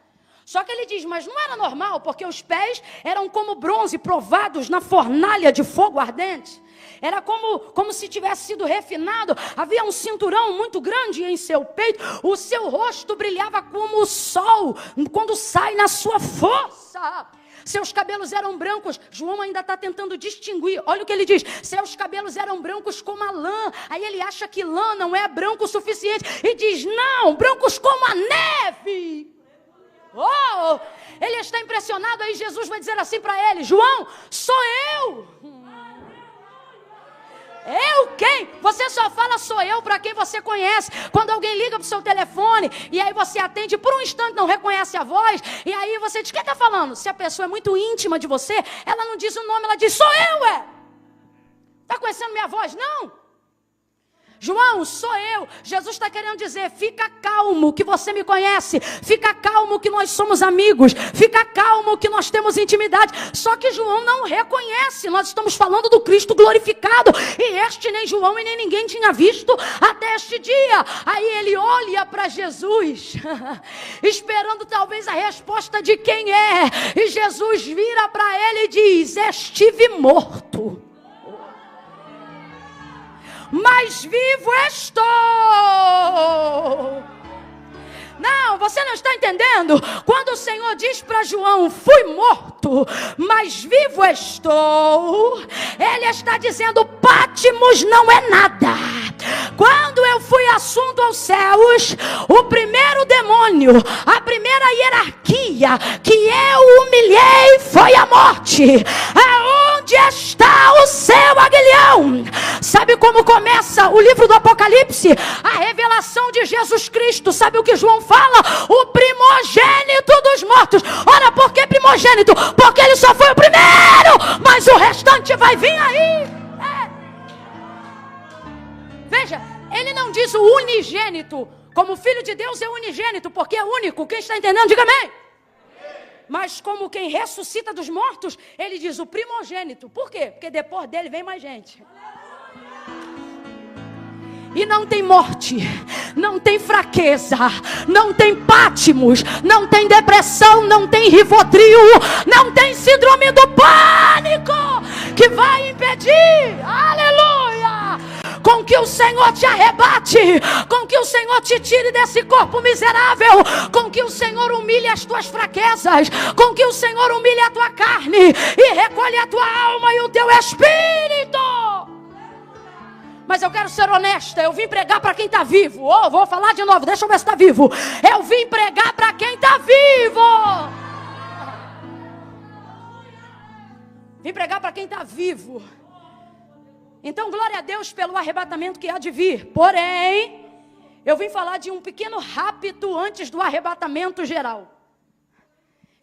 Só que ele diz: mas não era normal, porque os pés eram como bronze provados na fornalha de fogo ardente. Era como se tivesse sido refinado. Havia um cinturão muito grande em seu peito. O seu rosto brilhava como o sol quando sai na sua força. Seus cabelos eram brancos. João ainda está tentando distinguir. Olha o que ele diz: seus cabelos eram brancos como a lã. Aí ele acha que lã não é branco o suficiente e diz: não, brancos como a neve. Oh, ele está impressionado. Aí Jesus vai dizer assim para ele: João, sou eu. Eu quem? Você só fala sou eu para quem você conhece. Quando alguém liga pro seu telefone e aí você atende por um instante, não reconhece a voz, e aí você diz, quem está falando? Se a pessoa é muito íntima de você, ela não diz o nome, ela diz, sou eu, Está conhecendo minha voz? Não. João, sou eu. Jesus está querendo dizer, fica calmo que você me conhece, fica calmo que nós somos amigos, fica calmo que nós temos intimidade. Só que João não reconhece, nós estamos falando do Cristo glorificado, e este nem João e nem ninguém tinha visto até este dia. Aí ele olha para Jesus, esperando talvez a resposta de quem é, e Jesus vira para ele e diz, estive morto, mas vivo estou. Não, você não está entendendo. Quando o Senhor diz para João, fui morto, mas vivo estou, Ele está dizendo, Pátimos não é nada. Quando eu fui assunto aos céus, o primeiro demônio, a primeira hierarquia que eu humilhei foi a morte. Aonde está o seu aguilhão? Sabe como começa o livro do Apocalipse? A revelação de Jesus Cristo. Sabe o que João fala? O primogênito dos mortos. Ora, por que primogênito? Porque ele só foi o primeiro, mas o restante vai vir aí. Veja, ele não diz o unigênito, como filho de Deus é unigênito, porque é único. Quem está entendendo, diga amém. Mas como quem ressuscita dos mortos, ele diz o primogênito. Por quê? Porque depois dele vem mais gente. E não tem morte, não tem fraqueza, não tem Pátimos, não tem depressão, não tem Rivotril, não tem síndrome do pânico que vai impedir, aleluia, com que o Senhor te arrebate, com que o Senhor te tire desse corpo miserável, com que o Senhor humilhe as tuas fraquezas, com que o Senhor humilhe a tua carne e recolhe a tua alma e o teu espírito. Mas eu quero ser honesta, eu vim pregar para quem está vivo. Vou falar de novo, deixa eu ver se está vivo. Eu vim pregar para quem está vivo. Vim pregar para quem está vivo. Então, glória a Deus pelo arrebatamento que há de vir. Porém, eu vim falar de um pequeno rapto antes do arrebatamento geral,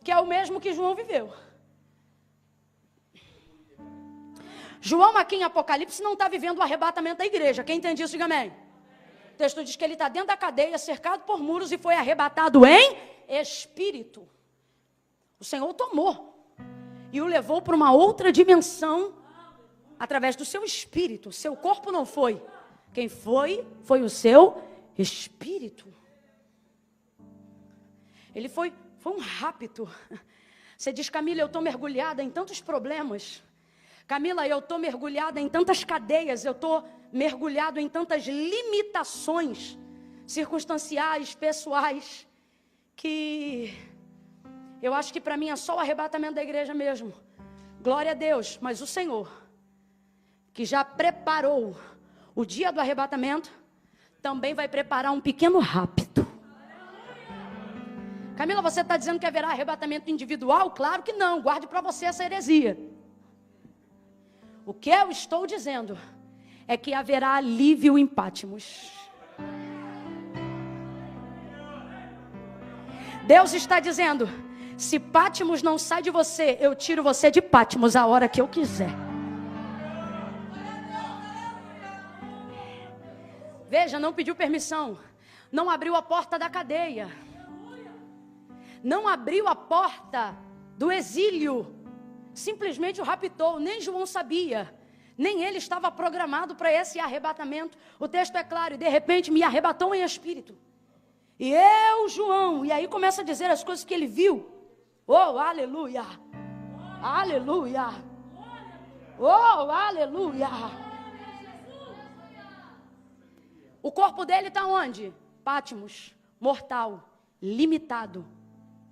que é o mesmo que João viveu. João aqui em Apocalipse não está vivendo o arrebatamento da igreja. Quem entende isso, diga amém. O texto diz que ele está dentro da cadeia, cercado por muros, e foi arrebatado em espírito. O Senhor o tomou e o levou para uma outra dimensão através do seu espírito. Seu corpo não foi. Quem foi o seu espírito. Ele foi um rapto. Você diz, Camila, eu estou mergulhada em tantos problemas. Camila, eu estou mergulhada em tantas cadeias, eu estou mergulhado em tantas limitações circunstanciais, pessoais, que eu acho que para mim é só o arrebatamento da igreja mesmo. Glória a Deus, mas o Senhor, que já preparou o dia do arrebatamento, também vai preparar um pequeno rapto. Camila, você está dizendo que haverá arrebatamento individual? Claro que não, guarde para você essa heresia. O que eu estou dizendo é que haverá alívio em Pátimos. Deus está dizendo, se Pátimos não sai de você, eu tiro você de Pátimos a hora que eu quiser. Veja, não pediu permissão, não abriu a porta da cadeia, não abriu a porta do exílio. Simplesmente o raptou, nem João sabia, nem ele estava programado para esse arrebatamento. O texto é claro, e de repente me arrebatou em espírito. E eu, João, e aí começa a dizer as coisas que ele viu. Oh, aleluia, aleluia, oh, aleluia. O corpo dele está onde? Pátimos, mortal, limitado,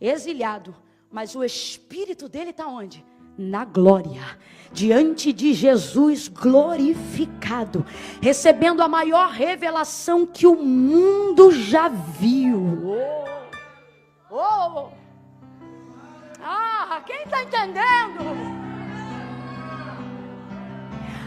exilhado. Mas o espírito dele está onde? Na glória, diante de Jesus glorificado, recebendo a maior revelação que o mundo já viu. Quem está entendendo?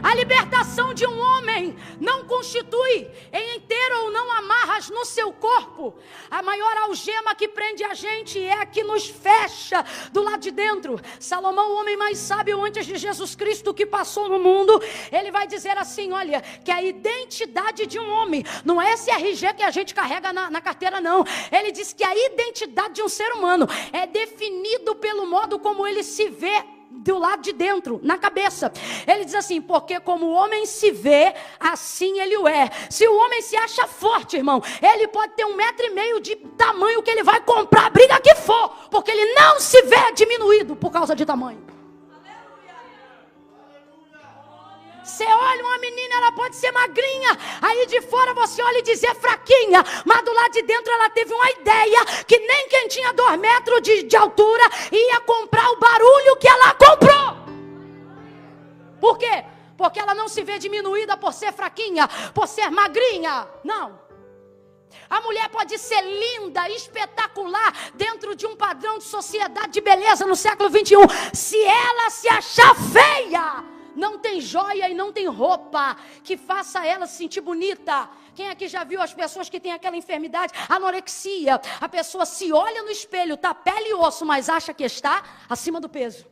A libertação de um homem não constitui em inteiro ou não amarras no seu corpo. A maior algema que prende a gente é a que nos fecha do lado de dentro. Salomão, o homem mais sábio antes de Jesus Cristo que passou no mundo, ele vai dizer assim, olha, que a identidade de um homem, não é esse RG que a gente carrega na carteira não. Ele diz que a identidade de um ser humano é definido pelo modo como ele se vê do lado de dentro, na cabeça. Ele diz assim, porque como o homem se vê, assim ele o é. Se o homem se acha forte, irmão, ele pode ter 1,5 metro de tamanho que ele vai comprar a briga que for, porque ele não se vê diminuído por causa de tamanho. Você olha uma menina, ela pode ser magrinha, aí de fora você olha e diz é fraquinha, mas do lado de dentro ela teve uma ideia que nem quem tinha 2 metros de altura ia comprar o barulho que ela comprou. Por quê? Porque ela não se vê diminuída por ser fraquinha, por ser magrinha, não. A mulher pode ser linda, espetacular, dentro de um padrão de sociedade de beleza no século 21, se ela se achar feia, não tem joia e não tem roupa que faça ela se sentir bonita. Quem aqui já viu as pessoas que têm aquela enfermidade, anorexia? A pessoa se olha no espelho, tá pele e osso, mas acha que está acima do peso.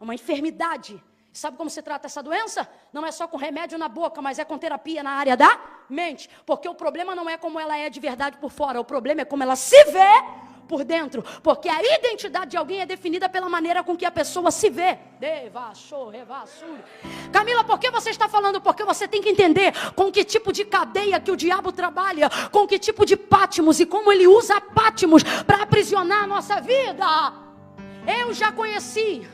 É uma enfermidade. Sabe como se trata essa doença? Não é só com remédio na boca, mas é com terapia na área da mente. Porque o problema não é como ela é de verdade por fora, o problema é como ela se vê por dentro, porque a identidade de alguém é definida pela maneira com que a pessoa se vê. Camila, por que você está falando? Porque você tem que entender com que tipo de cadeia que o diabo trabalha, com que tipo de Patmos e como ele usa Patmos para aprisionar a nossa vida. Eu já conheci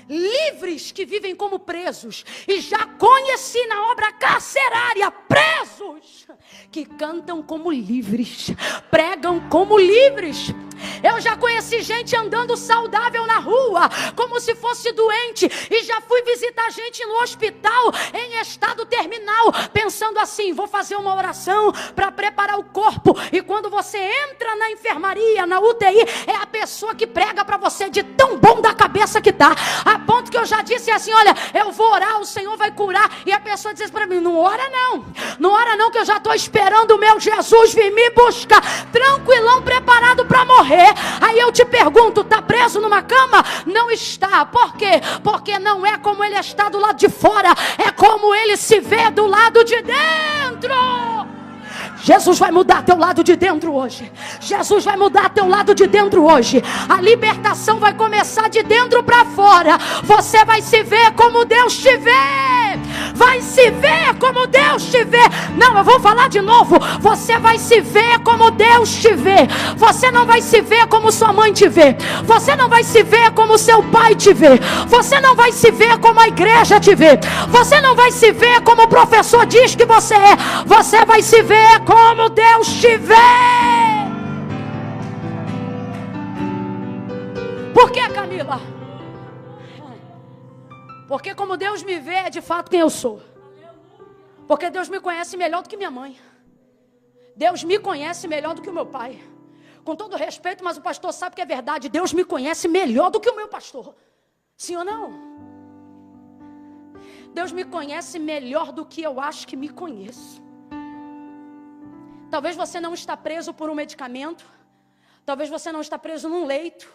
livres que vivem como presos, e já conheci na obra carcerária presos que cantam como livres, pregam como livres. Eu já conheci gente andando saudável na rua, como se fosse doente, e já fui visitar gente no hospital em estado terminal, pensando assim, vou fazer uma oração para preparar o corpo, e quando você entra na enfermaria, na UTI, é a pessoa que prega para você de tão bom da cabeça que tá, a ponto que eu já disse assim, olha, eu vou orar, o Senhor vai curar, e a pessoa diz para mim, não ora não, que eu já estou esperando o meu Jesus vir me buscar, tranquilão, preparado para morrer. Aí eu te pergunto, está preso numa cama? Não está. Por quê? Porque não é como ele está do lado de fora, é como ele se vê do lado de dentro. Jesus vai mudar teu lado de dentro hoje. Jesus vai mudar teu lado de dentro hoje. A libertação vai começar de dentro para fora. Você vai se ver como Deus te vê. Vai se ver como Deus te vê. Não, eu vou falar de novo. Você vai se ver como Deus te vê. Você não vai se ver como sua mãe te vê. Você não vai se ver como seu pai te vê. Você não vai se ver como a igreja te vê. Você não vai se ver como o professor diz que você é. Você vai se ver como Deus te vê. Por que, Camila? Porque como Deus me vê é de fato quem eu sou. Porque Deus me conhece melhor do que minha mãe. Deus me conhece melhor do que o meu pai. Com todo respeito, mas o pastor sabe que é verdade. Deus me conhece melhor do que o meu pastor. Sim ou não? Deus me conhece melhor do que eu acho que me conheço. Talvez você não está preso por um medicamento. Talvez você não está preso num leito.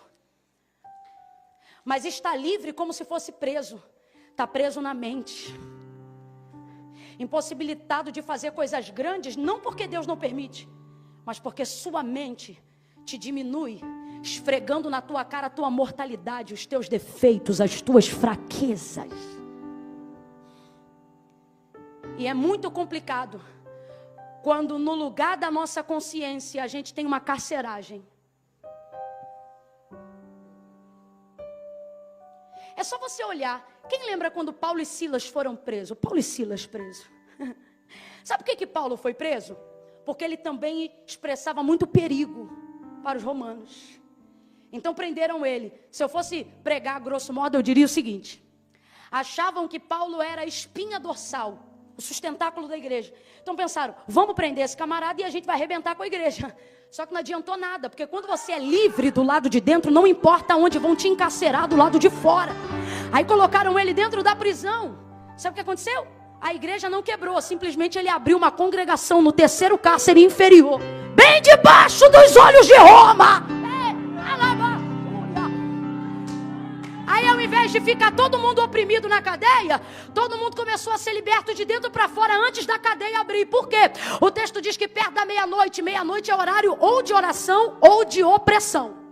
Mas está livre como se fosse preso. Está preso na mente. Impossibilitado de fazer coisas grandes, não porque Deus não permite, mas porque sua mente te diminui, esfregando na tua cara a tua mortalidade, os teus defeitos, as tuas fraquezas. E é muito complicado quando no lugar da nossa consciência a gente tem uma carceragem. É só você olhar. Quem lembra quando Paulo e Silas foram presos? Paulo e Silas presos. Sabe por que Paulo foi preso? Porque ele também expressava muito perigo para os romanos. Então prenderam ele. Se eu fosse pregar grosso modo, eu diria o seguinte. Achavam que Paulo era a espinha dorsal, o sustentáculo da igreja. Então pensaram, vamos prender esse camarada e a gente vai arrebentar com a igreja. Só que não adiantou nada, porque quando você é livre do lado de dentro, não importa onde vão te encarcerar do lado de fora. Aí colocaram ele dentro da prisão. Sabe o que aconteceu? A igreja não quebrou, simplesmente ele abriu uma congregação no terceiro cárcere inferior, bem debaixo dos olhos de Roma. Aí ao invés de ficar todo mundo oprimido na cadeia, todo mundo começou a ser liberto de dentro para fora antes da cadeia abrir. Por quê? O texto diz que perto da meia-noite é horário ou de oração ou de opressão.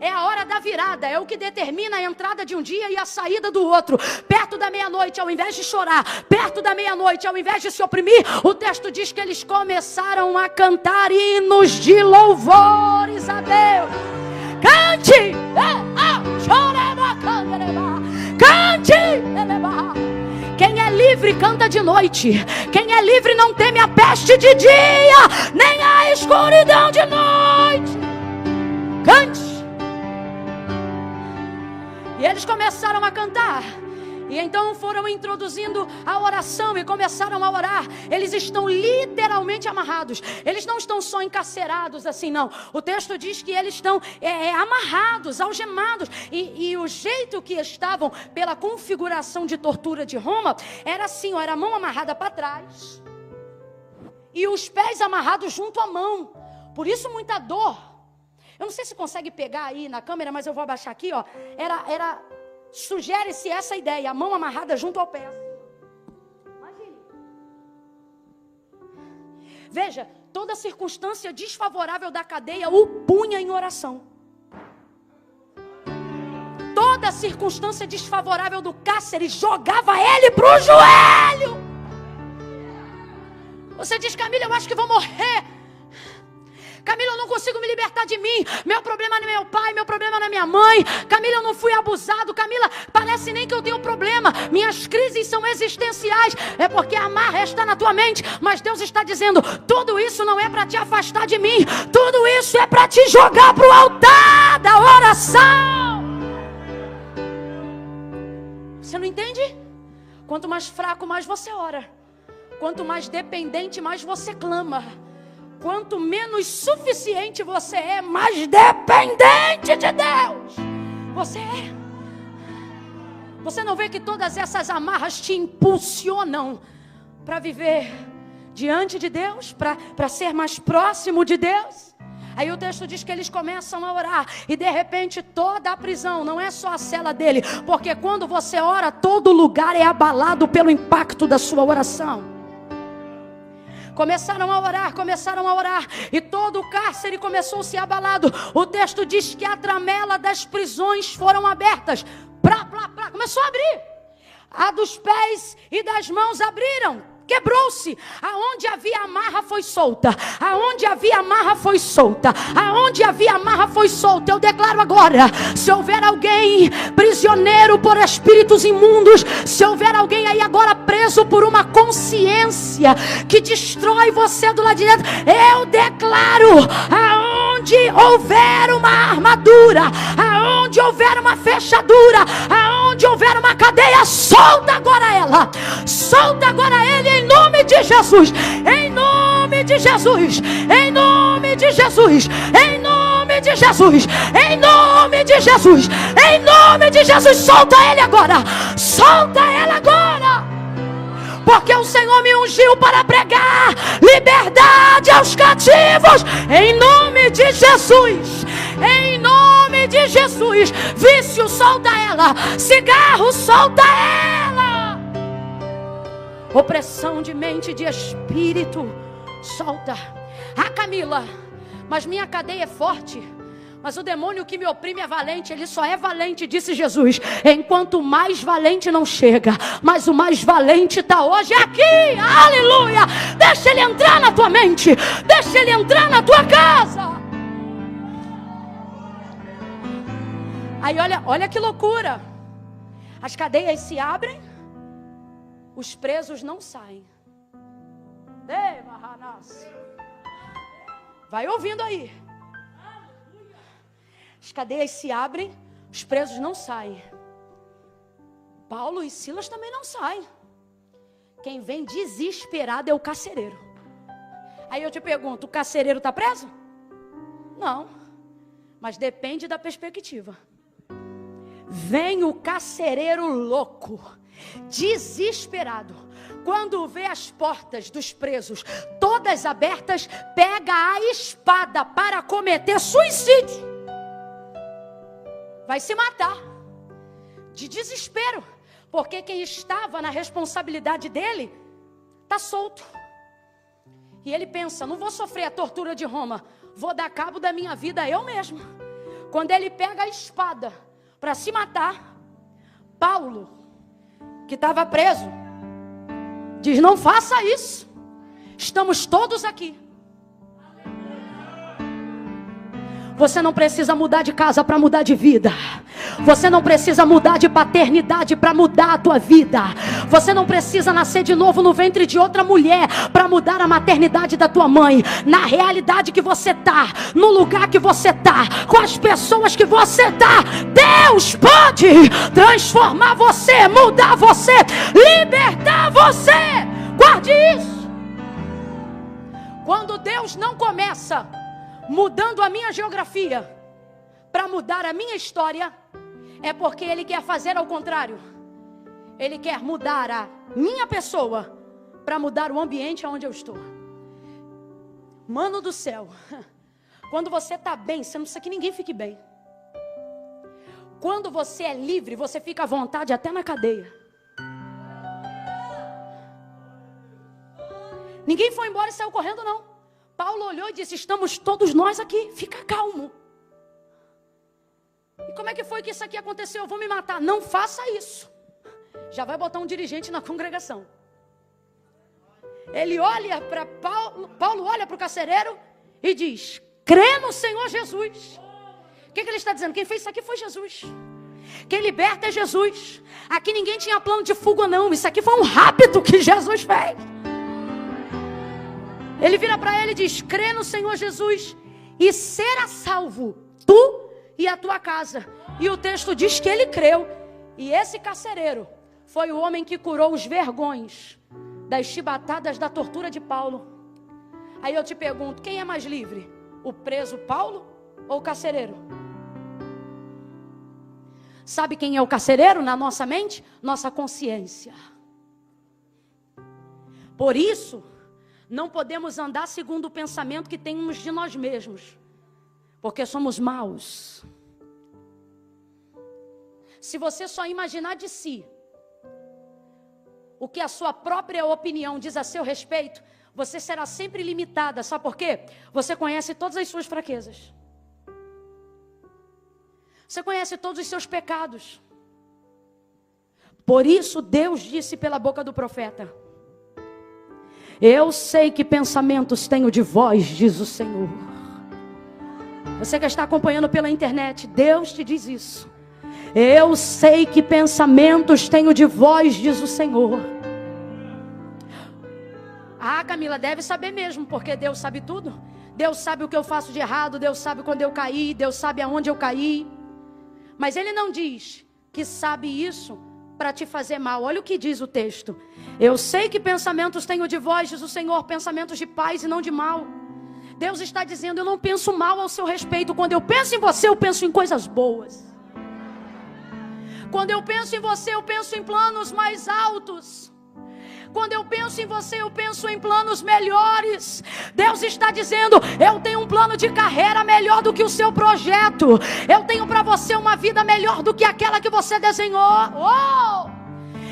É a hora da virada, é o que determina a entrada de um dia e a saída do outro. Perto da meia-noite, ao invés de chorar, perto da meia-noite, ao invés de se oprimir, o texto diz que eles começaram a cantar hinos de louvores a Deus. Cante! Cante! Quem é livre canta de noite. Quem é livre não teme a peste de dia, nem a escuridão de noite. Cante! E eles começaram a cantar. E então foram introduzindo a oração e começaram a orar. Eles estão literalmente amarrados. Eles não estão só encarcerados assim, não. O texto diz que eles estão amarrados, algemados. E o jeito que estavam, pela configuração de tortura de Roma, era assim, ó, era a mão amarrada para trás e os pés amarrados junto à mão. Por isso muita dor. Eu não sei se consegue pegar aí na câmera, mas eu vou abaixar aqui, ó. Sugere-se essa ideia, a mão amarrada junto ao pé. Imagine. Veja, toda circunstância desfavorável da cadeia o punha em oração. Toda circunstância desfavorável do cárcere jogava ele pro joelho. Você diz, Camila, eu acho que vou morrer. Camila, eu não consigo me libertar de mim. Meu problema não é meu pai, meu problema não é minha mãe. Camila, eu não fui abusado. Camila, parece nem que eu tenho problema. Minhas crises são existenciais. É porque a amarra está na tua mente. Mas Deus está dizendo, tudo isso não é para te afastar de mim. Tudo isso é para te jogar para o altar da oração. Você não entende? Quanto mais fraco, mais você ora. Quanto mais dependente, mais você clama. Quanto menos suficiente você é, mais dependente de Deus você é. Você não vê que todas essas amarras te impulsionam para viver diante de Deus, para ser mais próximo de Deus? Aí o texto diz que eles começam a orar e de repente toda a prisão, não é só a cela dele, porque quando você ora, todo lugar é abalado pelo impacto da sua oração. Começaram a orar, e todo o cárcere começou a ser abalado. O texto diz que a tramela das prisões foram abertas. Começou a abrir. A dos pés e das mãos abriram. Quebrou-se. Aonde havia amarra foi solta. Aonde havia amarra foi solta. Aonde havia amarra foi solta. Eu declaro agora, se houver alguém prisioneiro por espíritos imundos, se houver alguém aí agora preso por uma consciência que destrói você do lado de dentro, eu declaro, aonde houver uma armadura, aonde houver uma fechadura, aonde houver uma cadeia, solta agora ela. Solta agora ele. Em nome de Jesus, em nome de Jesus, em nome de Jesus, em nome de Jesus, em nome de Jesus, em nome de Jesus, solta ele agora, solta ele agora, porque o Senhor me ungiu para pregar liberdade aos cativos, em nome de Jesus, em nome de Jesus. Vício, solta ela, cigarro, solta ela. Opressão de mente, de espírito, solta. Ah, Camila, mas minha cadeia é forte. Mas o demônio que me oprime é valente. Ele só é valente, disse Jesus, enquanto o mais valente não chega. Mas o mais valente está hoje aqui. Aleluia. Deixa ele entrar na tua mente. Deixa ele entrar na tua casa. Aí olha que loucura. As cadeias se abrem. Os presos não saem. Vai ouvindo aí. As cadeias se abrem, os presos não saem. Paulo e Silas também não saem. Quem vem desesperado é o carcereiro. Aí eu te pergunto, o carcereiro está preso? Não. Mas depende da perspectiva. Vem o carcereiro louco, desesperado. Quando vê as portas dos presos todas abertas, pega a espada para cometer suicídio. Vai se matar de desespero, porque quem estava na responsabilidade dele está solto. E ele pensa: não vou sofrer a tortura de Roma, vou dar cabo da minha vida eu mesmo. Quando ele pega a espada para se matar, Paulo, que estava preso, diz: não faça isso, estamos todos aqui. Você não precisa mudar de casa para mudar de vida. Você não precisa mudar de paternidade para mudar a tua vida. Você não precisa nascer de novo no ventre de outra mulher para mudar a maternidade da tua mãe. Na realidade que você está, no lugar que você está, com as pessoas que você está, Deus pode transformar você, mudar você, libertar você. Guarde isso. Quando Deus não começa mudando a minha geografia para mudar a minha história, é porque Ele quer fazer ao contrário. Ele quer mudar a minha pessoa para mudar o ambiente onde eu estou. Mano do céu, quando você está bem, você não precisa que ninguém fique bem. Quando você é livre, você fica à vontade até na cadeia. Ninguém foi embora e saiu correndo, não. Paulo olhou e disse: estamos todos nós aqui, fica calmo. E como é que foi que isso aqui aconteceu? Eu vou me matar. Não faça isso. Já vai botar um dirigente na congregação. Ele olha para Paulo olha para o carcereiro e diz: crê no Senhor Jesus. O que ele está dizendo? Quem fez isso aqui foi Jesus. Quem liberta é Jesus. Aqui ninguém tinha plano de fuga, não. Isso aqui foi um rapto que Jesus fez. Ele vira para ele e diz: crê no Senhor Jesus e será salvo, tu e a tua casa. E o texto diz que ele creu. E esse carcereiro foi o homem que curou os vergões das chibatadas da tortura de Paulo. Aí eu te pergunto: quem é mais livre? O preso Paulo ou o carcereiro? Sabe quem é o carcereiro na nossa mente? Nossa consciência. Por isso, não podemos andar segundo o pensamento que temos de nós mesmos, porque somos maus. Se você só imaginar de si o que a sua própria opinião diz a seu respeito, você será sempre limitada. Sabe por quê? Você conhece todas as suas fraquezas. Você conhece todos os seus pecados. Por isso Deus disse pela boca do profeta: eu sei que pensamentos tenho de vós, diz o Senhor. Você que está acompanhando pela internet, Deus te diz isso. Eu sei que pensamentos tenho de vós, diz o Senhor. Ah, Camila, deve saber mesmo, porque Deus sabe tudo. Deus sabe o que eu faço de errado, Deus sabe quando eu caí, Deus sabe aonde eu caí. Mas Ele não diz que sabe isso para te fazer mal. Olha o que diz o texto: eu sei que pensamentos tenho de vós, diz o Senhor, pensamentos de paz e não de mal. Deus está dizendo: eu não penso mal ao seu respeito. Quando eu penso em você, eu penso em coisas boas. Quando eu penso em você, eu penso em planos mais altos. Quando eu penso em você, eu penso em planos melhores. Deus está dizendo: eu tenho um plano de carreira melhor do que o seu projeto. Eu tenho para você uma vida melhor do que aquela que você desenhou.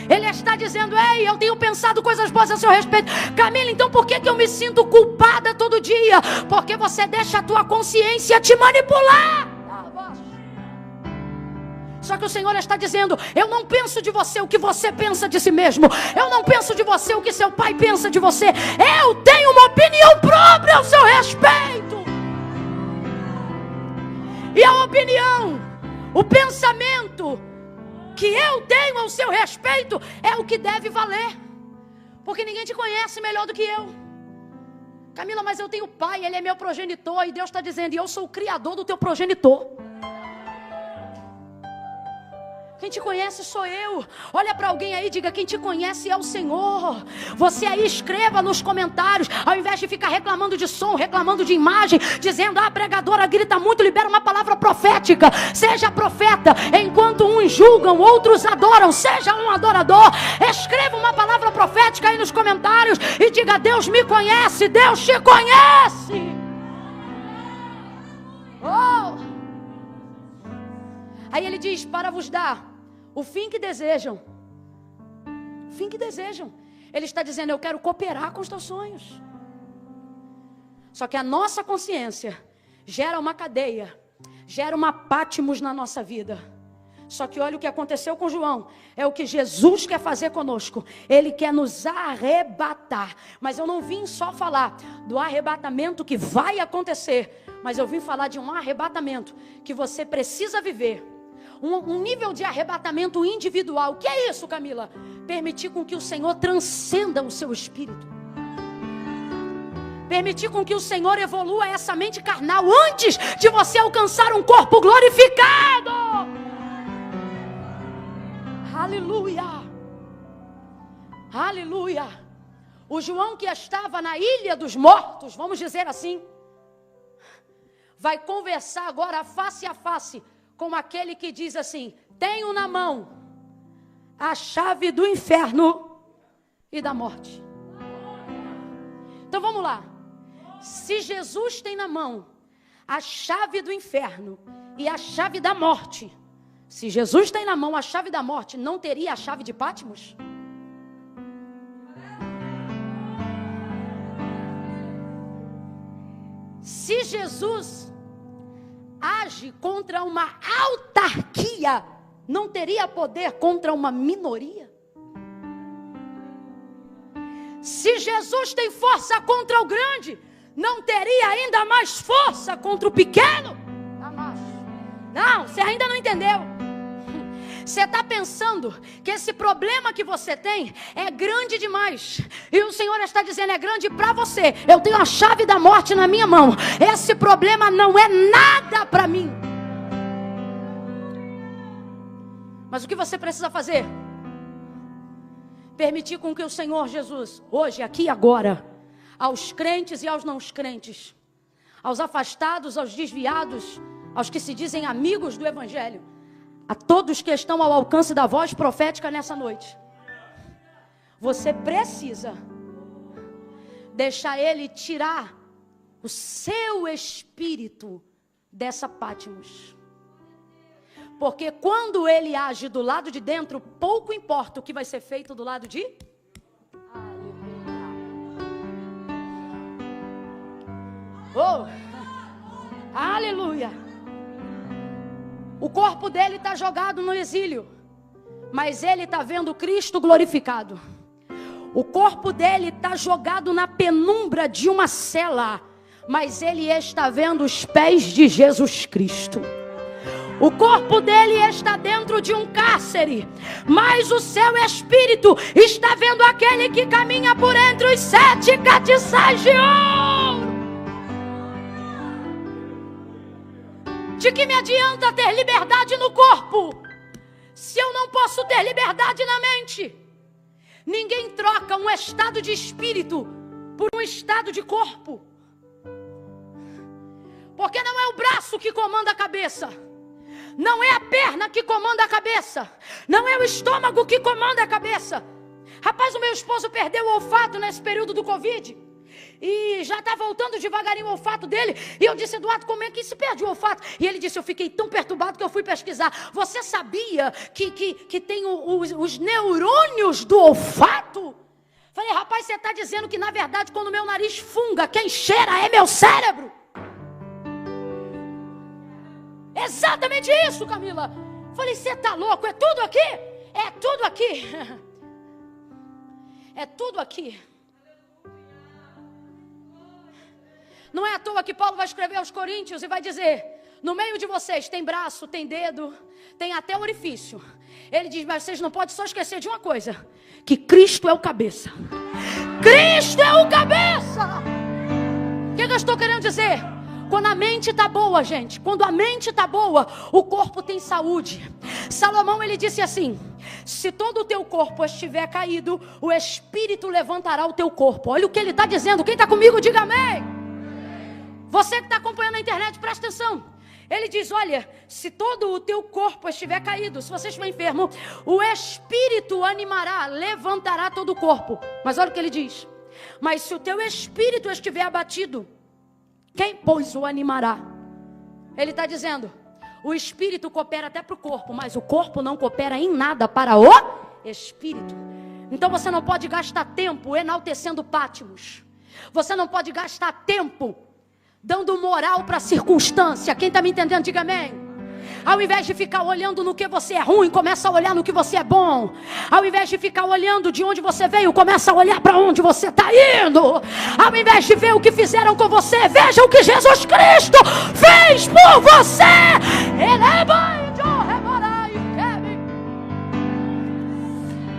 Ele está dizendo: ei, eu tenho pensado coisas boas a seu respeito. Camila, então por que eu me sinto culpada todo dia? Porque você deixa a tua consciência te manipular. Só que o Senhor está dizendo: eu não penso de você o que você pensa de si mesmo. Eu não penso de você o que seu pai pensa de você. Eu tenho uma opinião própria ao seu respeito. E a opinião, o pensamento que eu tenho ao seu respeito é o que deve valer. Porque ninguém te conhece melhor do que eu. Camila, mas eu tenho pai, ele é meu progenitor. E Deus está dizendo: e eu sou o criador do teu progenitor. Quem te conhece sou eu. Olha para alguém aí e diga: quem te conhece é o Senhor. Você aí escreva nos comentários, ao invés de ficar reclamando de som, reclamando de imagem, dizendo: a pregadora grita muito, libera uma palavra profética. Seja profeta. Enquanto uns julgam, outros adoram. Seja um adorador. Escreva uma palavra profética aí nos comentários e diga: Deus me conhece, Deus te conhece. Oh! Aí ele diz: para vos dar o fim que desejam. O fim que desejam. Ele está dizendo: eu quero cooperar com os teus sonhos. Só que a nossa consciência gera uma cadeia, gera uma Patmos na nossa vida. Só que olha o que aconteceu com João. É o que Jesus quer fazer conosco. Ele quer nos arrebatar. Mas eu não vim só falar do arrebatamento que vai acontecer, mas eu vim falar de um arrebatamento que você precisa viver. Um nível de arrebatamento individual. O que é isso, Camila? Permitir com que o Senhor transcenda o seu espírito. Permitir com que o Senhor evolua essa mente carnal antes de você alcançar um corpo glorificado. Aleluia. Aleluia. O João que estava na ilha dos mortos, vamos dizer assim, vai conversar agora face a face com aquele que diz assim: tenho na mão a chave do inferno e da morte. Então vamos lá. Se Jesus tem na mão a chave do inferno e a chave da morte, se Jesus tem na mão a chave da morte, não teria a chave de Patmos? Se Jesus age contra uma autarquia, não teria poder contra uma minoria? Se Jesus tem força contra o grande, não teria ainda mais força contra o pequeno? Não, você ainda não entendeu. Você está pensando que esse problema que você tem é grande demais. E o Senhor está dizendo: é grande para você. Eu tenho a chave da morte na minha mão. Esse problema não é nada para mim. Mas o que você precisa fazer? Permitir com que o Senhor Jesus, hoje, aqui e agora, aos crentes e aos não crentes, aos afastados, aos desviados, aos que se dizem amigos do Evangelho, a todos que estão ao alcance da voz profética nessa noite, você precisa deixar Ele tirar o seu espírito dessa Patmos. Porque quando Ele age do lado de dentro, pouco importa o que vai ser feito do lado de... Oh! Aleluia! O corpo dele está jogado no exílio, mas ele está vendo Cristo glorificado. O corpo dele está jogado na penumbra de uma cela, mas ele está vendo os pés de Jesus Cristo. O corpo dele está dentro de um cárcere, mas o seu espírito está vendo aquele que caminha por entre os 7 catiçais de ouro. De que me adianta ter liberdade no corpo, se eu não posso ter liberdade na mente? Ninguém troca um estado de espírito por um estado de corpo. Porque não é o braço que comanda a cabeça. Não é a perna que comanda a cabeça. Não é o estômago que comanda a cabeça. Rapaz, o meu esposo perdeu o olfato nesse período do Covid. E já está voltando devagarinho o olfato dele. E eu disse: Eduardo, como é que se perde o olfato? E ele disse: eu fiquei tão perturbado que eu fui pesquisar. Você sabia que tem os neurônios do olfato? Falei: rapaz, você está dizendo que na verdade quando o meu nariz funga, quem cheira é meu cérebro? Exatamente isso, Camila. Falei: você está louco? É tudo aqui? É tudo aqui. É tudo aqui. Não é à toa que Paulo vai escrever aos Coríntios e vai dizer: no meio de vocês tem braço, tem dedo, tem até orifício. Ele diz: mas vocês não podem só esquecer de uma coisa, que Cristo é o cabeça. Cristo é o cabeça. O que eu estou querendo dizer? Quando a mente está boa, gente, quando a mente está boa, o corpo tem saúde. Salomão, ele disse assim: se todo o teu corpo estiver caído, o Espírito levantará o teu corpo. Olha o que ele está dizendo. Quem está comigo, diga amém. Você que está acompanhando na internet, presta atenção. Ele diz: olha, se todo o teu corpo estiver caído, se você estiver enfermo, o Espírito animará, levantará todo o corpo. Mas olha o que ele diz: mas se o teu espírito estiver abatido, quem, pois, o animará? Ele está dizendo: o espírito coopera até para o corpo, mas o corpo não coopera em nada para o espírito. Então você não pode gastar tempo enaltecendo Pátimos. Você não pode gastar tempo dando moral para a circunstância. Quem está me entendendo, diga amém. Ao invés de ficar olhando no que você é ruim, começa a olhar no que você é bom. Ao invés de ficar olhando de onde você veio, começa a olhar para onde você está indo. Ao invés de ver o que fizeram com você, veja o que Jesus Cristo fez por você. Ele é bom.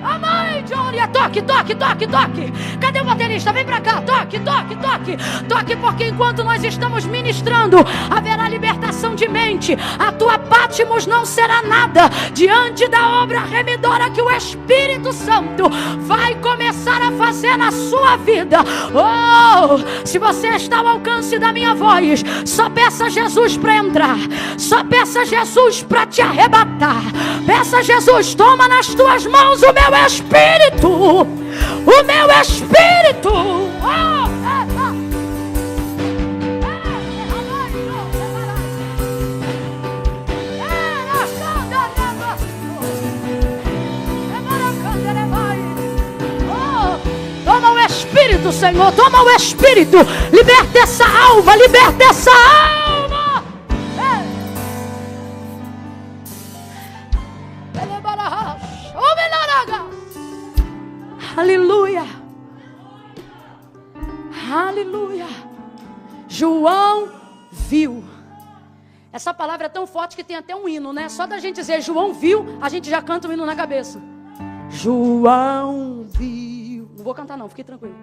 Amém, Johnny. Toque, toque, toque, toque. Cadê o baterista? Vem pra cá. Toque, toque, toque. Toque, porque enquanto nós estamos ministrando, haverá libertação de mente. A tua Pátimos não será nada diante da obra remidora que o Espírito Santo vai começar a fazer na sua vida. Oh, se você está ao alcance da minha voz, só peça a Jesus para entrar. Só peça a Jesus para te arrebatar. Peça a Jesus: toma nas tuas mãos o meu Espírito, o meu Espírito. Toma o Espírito, Senhor, toma o Espírito. Liberta essa alma, liberta essa alma. Aleluia. Aleluia. João viu. Essa palavra é tão forte que tem até um hino, né? Só da gente dizer João viu, a gente já canta um hino na cabeça. João viu. Não vou cantar não, fique tranquilo.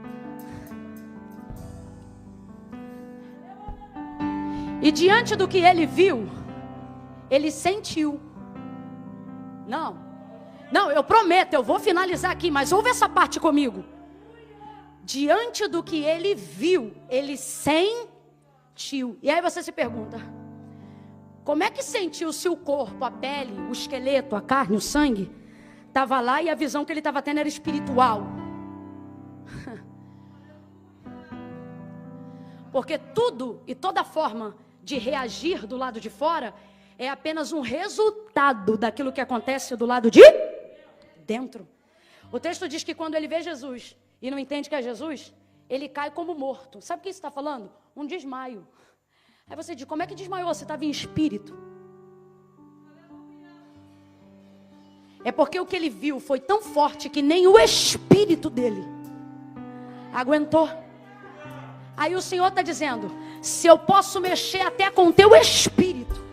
E diante do que ele viu, ele sentiu. Não, eu prometo, eu vou finalizar aqui, mas ouve essa parte comigo. Diante do que ele viu, ele sentiu. E aí você se pergunta: como é que sentiu se o corpo, a pele, o esqueleto, a carne, o sangue estava lá e a visão que ele estava tendo era espiritual? Porque tudo e toda forma de reagir do lado de fora é apenas um resultado daquilo que acontece do lado de dentro. O texto diz que quando ele vê Jesus e não entende que é Jesus, ele cai como morto. Sabe o que isso está falando? Um desmaio. Aí você diz: como é que desmaiou? Você estava em espírito. É porque o que ele viu foi tão forte que nem o espírito dele aguentou. Aí o Senhor está dizendo: se eu posso mexer até com o teu espírito,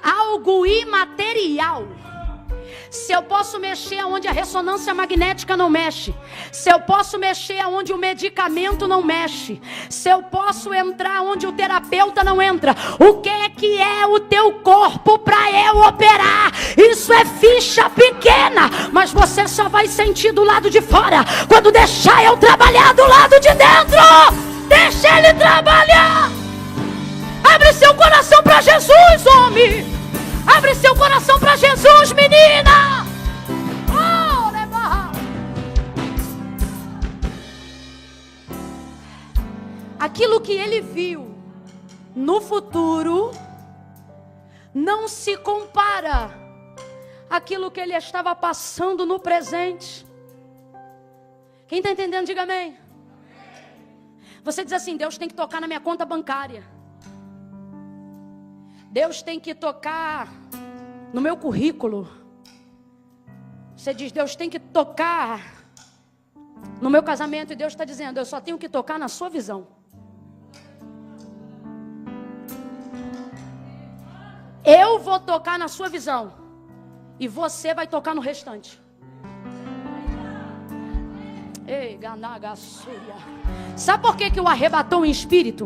algo imaterial, se eu posso mexer onde a ressonância magnética não mexe, se eu posso mexer onde o medicamento não mexe, se eu posso entrar onde o terapeuta não entra, o que é o teu corpo para eu operar? Isso é ficha pequena, mas você só vai sentir do lado de fora quando deixar eu trabalhar do lado de dentro. Deixa ele trabalhar. Abre seu coração para Jesus, homem. Abre seu coração para Jesus, menina. Oh, leva. Aquilo que ele viu no futuro não se compara àquilo que ele estava passando no presente. Quem está entendendo, diga amém. Você diz assim: Deus tem que tocar na minha conta bancária. Deus tem que tocar no meu currículo. Você diz: Deus tem que tocar no meu casamento. E Deus está dizendo: eu só tenho que tocar na sua visão. Eu vou tocar na sua visão e você vai tocar no restante. Ei, Ganagassúria. Sabe por que o arrebatou em espírito?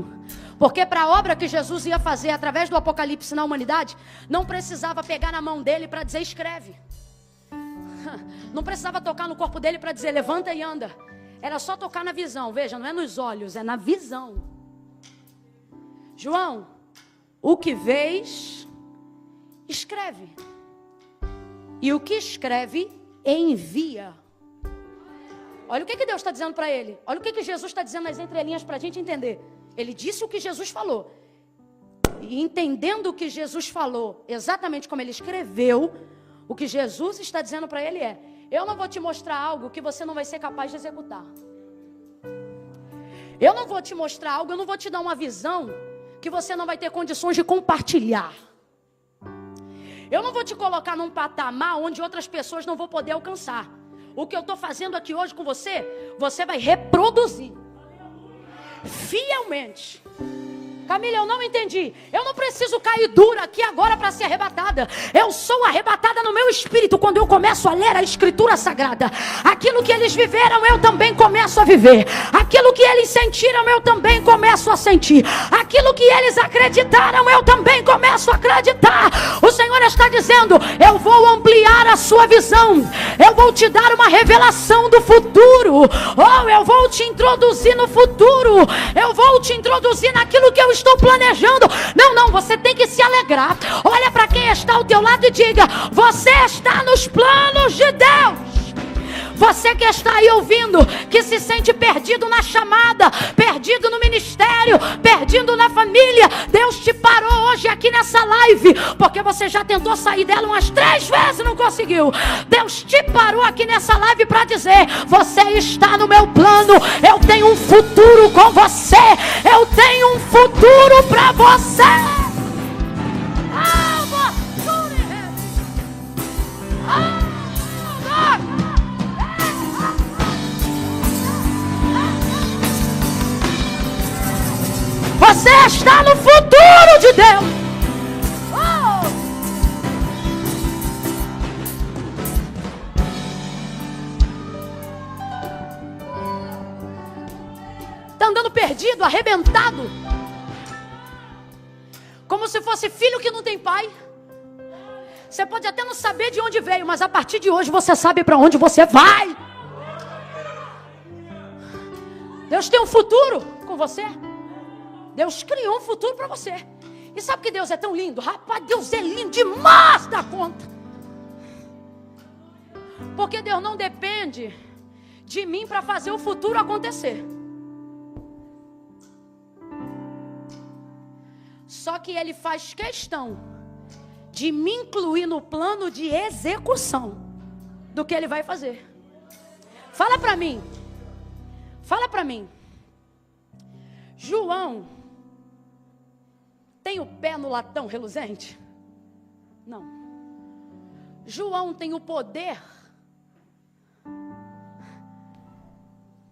Porque para a obra que Jesus ia fazer através do Apocalipse na humanidade, não precisava pegar na mão dele para dizer escreve. Não precisava tocar no corpo dele para dizer levanta e anda. Era só tocar na visão. Veja, não é nos olhos, é na visão. João, o que vês, escreve. E o que escreve, envia. Olha o que Deus está dizendo para ele. Olha o que Jesus está dizendo nas entrelinhas para a gente entender. Ele disse o que Jesus falou. E entendendo o que Jesus falou, exatamente como ele escreveu, o que Jesus está dizendo para ele é: eu não vou te mostrar algo que você não vai ser capaz de executar. Eu não vou te mostrar algo, eu não vou te dar uma visão que você não vai ter condições de compartilhar. Eu não vou te colocar num patamar onde outras pessoas não vão poder alcançar. O que eu estou fazendo aqui hoje com você, você vai reproduzir fielmente. Camila, eu não entendi. Eu não preciso cair dura aqui agora para ser arrebatada. Eu sou arrebatada no meu espírito quando eu começo a ler a Escritura Sagrada. Aquilo que eles viveram, eu também começo a viver. Aquilo que eles sentiram, eu também começo a sentir. Aquilo que eles acreditaram, eu também começo a acreditar. O Senhor está dizendo: eu vou ampliar a sua visão. Eu vou te dar uma revelação do futuro. Oh, eu vou te introduzir no futuro. Eu vou te introduzir naquilo que eu estou planejando. Não, você tem que se alegrar. Olha para quem está ao teu lado e diga: você está nos planos de Deus. Você que está aí ouvindo, que se sente perdido na chamada, perdido no ministério, perdido na família, Deus te parou hoje aqui nessa live, porque você já tentou sair dela umas 3 vezes e não conseguiu. Deus te parou aqui nessa live para dizer: você está no meu plano, eu tenho um futuro com você, eu tenho um futuro para você. Você está no futuro de Deus. Está andando perdido, arrebentado, como se fosse filho que não tem pai. Você pode até não saber de onde veio, mas a partir de hoje você sabe para onde você vai. Deus tem um futuro com você. Deus criou um futuro para você. E sabe que Deus é tão lindo? Rapaz, Deus é lindo demais da conta. Porque Deus não depende de mim para fazer o futuro acontecer. Só que Ele faz questão de me incluir no plano de execução do que Ele vai fazer. Fala para mim. Fala para mim. João tem o pé no latão reluzente? Não. João tem o poder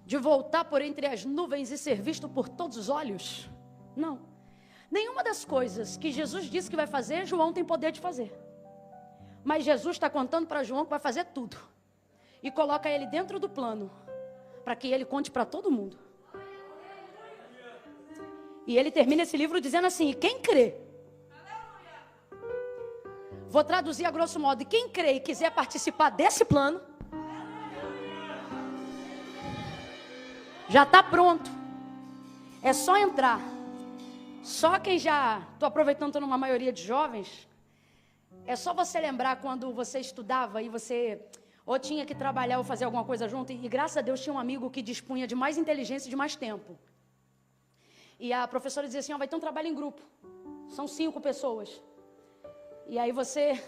de voltar por entre as nuvens e ser visto por todos os olhos? Não. Nenhuma das coisas que Jesus disse que vai fazer, João tem poder de fazer. Mas Jesus está contando para João que vai fazer tudo. E coloca ele dentro do plano, para que ele conte para todo mundo. E ele termina esse livro dizendo assim: quem crê? Vou traduzir a grosso modo: quem crê e quiser participar desse plano, já está pronto. É só entrar. Só quem já... Estou aproveitando, estou numa maioria de jovens. É só você lembrar quando você estudava e você ou tinha que trabalhar ou fazer alguma coisa junto. E graças a Deus tinha um amigo que dispunha de mais inteligência e de mais tempo. E a professora dizia assim: vai ter um trabalho em grupo. São 5 pessoas. E aí você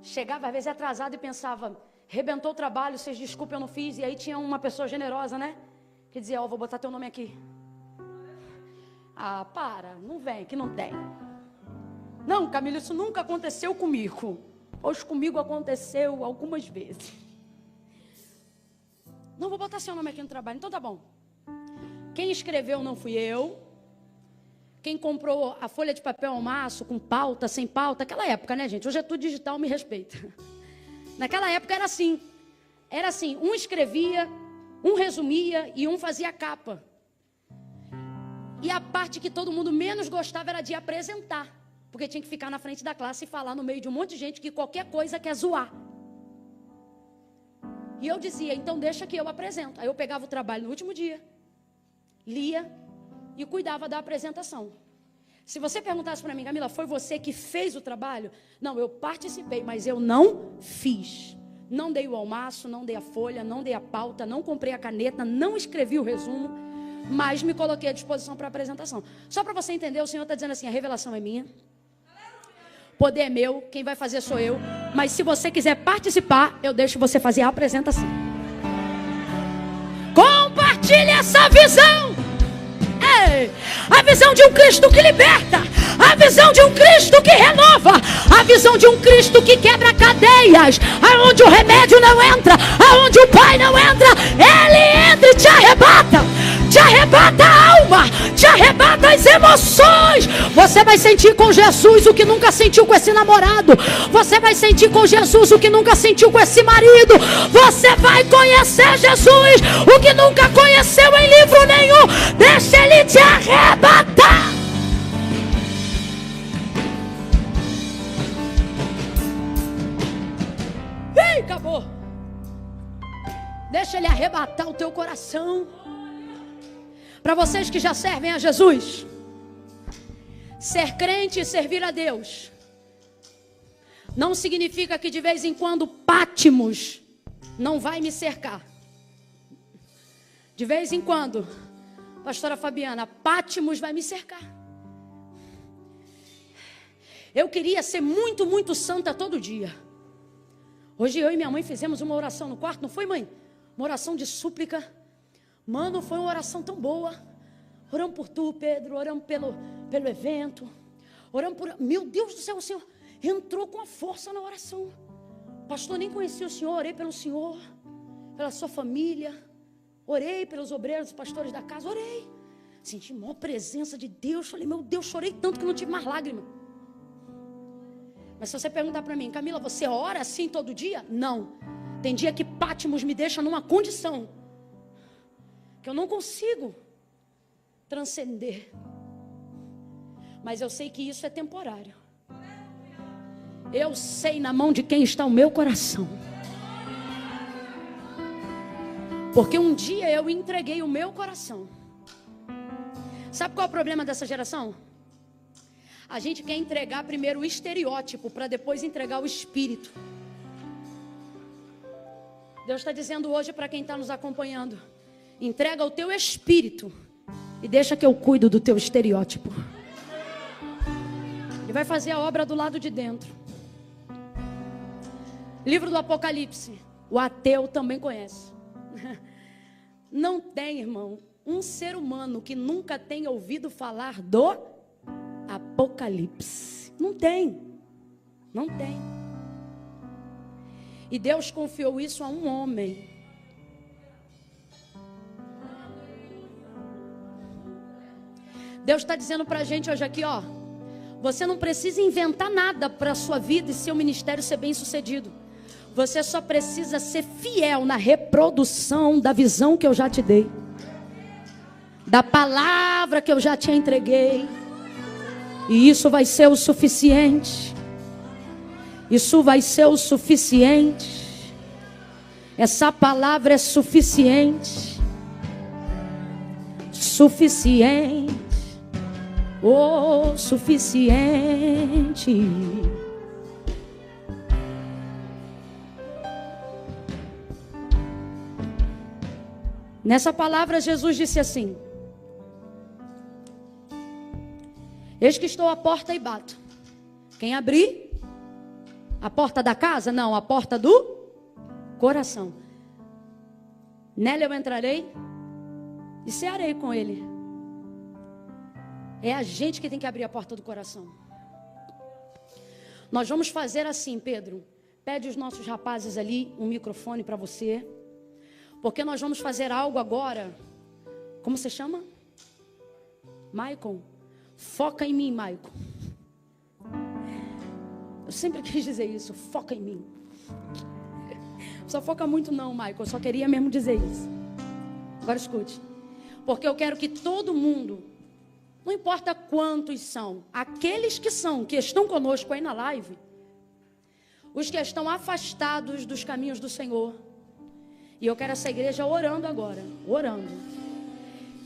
chegava às vezes atrasado e pensava: rebentou o trabalho, vocês desculpem, eu não fiz. E aí tinha uma pessoa generosa, né? Que dizia: vou botar teu nome aqui. Ah, para, não vem, que não tem. Não, Camila, isso nunca aconteceu comigo. Hoje comigo aconteceu algumas vezes. Não, vou botar seu nome aqui no trabalho. Então tá bom. Quem escreveu não fui eu. Quem comprou a folha de papel ao maço, com pauta, sem pauta. Aquela época, né, gente? Hoje é tudo digital, me respeita. Naquela época era assim. Era assim, um escrevia, Um resumia e um fazia capa. E a parte que todo mundo menos gostava era de apresentar. Porque tinha que ficar na frente da classe e falar no meio de um monte de gente que qualquer coisa quer zoar. E eu dizia, então deixa que eu apresento. Aí eu pegava o trabalho no último dia, lia e cuidava da apresentação. Se você perguntasse para mim, Camila, foi você que fez o trabalho? Não, eu participei, mas eu não fiz. Não dei o almaço, não dei a folha, não dei a pauta, não comprei a caneta, não escrevi o resumo, mas me coloquei à disposição para a apresentação. Só para você entender, o Senhor está dizendo assim, a revelação é minha. Poder é meu, quem vai fazer sou eu. Mas se você quiser participar, eu deixo você fazer a apresentação. Compartilhe essa visão. Ei, a visão de um Cristo que liberta. A visão de um Cristo que renova. A visão de um Cristo que quebra cadeias. Aonde o remédio não entra. Aonde o Pai não entra. Ele entra e te arrebata. Te arrebata a alma. Te arrebata as emoções. Você vai sentir com Jesus o que nunca sentiu com esse namorado. Você vai sentir com Jesus o que nunca sentiu com esse marido. Você vai conhecer Jesus o que nunca conheceu em livro nenhum. Deixa ele te arrebatar. Ei, acabou. Deixa ele arrebatar o teu coração. Para vocês que já servem a Jesus, ser crente e servir a Deus não significa que de vez em quando Pátimos não vai me cercar. De vez em quando, pastora Fabiana, Pátimos vai me cercar. Eu queria ser muito, muito santa todo dia. Hoje eu e minha mãe fizemos uma oração no quarto, não foi, mãe? Uma oração de súplica. Mano, foi uma oração tão boa. Oramos por tu, Pedro, oramos pelo evento. Oramos por... Meu Deus do céu, o Senhor entrou com a força na oração. Pastor, nem conhecia o Senhor, orei pelo Senhor, pela sua família. Orei pelos obreiros, os pastores da casa, orei. Senti maior presença de Deus. Falei, meu Deus, chorei tanto que não tive mais lágrima. Mas se você perguntar para mim, Camila, você ora assim todo dia? Não. Tem dia que Pátimos me deixa numa condição que eu não consigo transcender. Mas eu sei que isso é temporário. Eu sei na mão de quem está o meu coração. Porque um dia eu entreguei o meu coração. Sabe qual é o problema dessa geração? A gente quer entregar primeiro o estereótipo para depois entregar o espírito. Deus está dizendo hoje para quem está nos acompanhando: entrega o teu espírito e deixa que eu cuido do teu estereótipo. Ele vai fazer a obra do lado de dentro. Livro do Apocalipse. O ateu também conhece. Não tem, irmão, um ser humano que nunca tenha ouvido falar do Apocalipse. Não tem. Não tem. E Deus confiou isso a um homem. Deus está dizendo para a gente hoje aqui, ó. Você não precisa inventar nada para a sua vida e seu ministério ser bem sucedido. Você só precisa ser fiel na reprodução da visão que eu já te dei. Da palavra que eu já te entreguei. E isso vai ser o suficiente. Isso vai ser o suficiente. Essa palavra é suficiente. Suficiente. Oh, suficiente. Nessa palavra Jesus disse assim: eis que estou à porta e bato. Quem abrir? A porta da casa? Não, a porta do coração. Nela eu entrarei e cearei com ele. É a gente que tem que abrir a porta do coração. Nós vamos fazer assim, Pedro. Pede os nossos rapazes ali um microfone para você. Porque nós vamos fazer algo agora. Como você chama? Maicon. Foca em mim, Maicon. Eu sempre quis dizer isso. Foca em mim. Não só foca muito não, Maicon. Eu só queria mesmo dizer isso. Agora escute. Porque eu quero que todo mundo, não importa quantos são, aqueles que estão conosco aí na live, os que estão afastados dos caminhos do Senhor. E eu quero essa igreja orando agora, orando.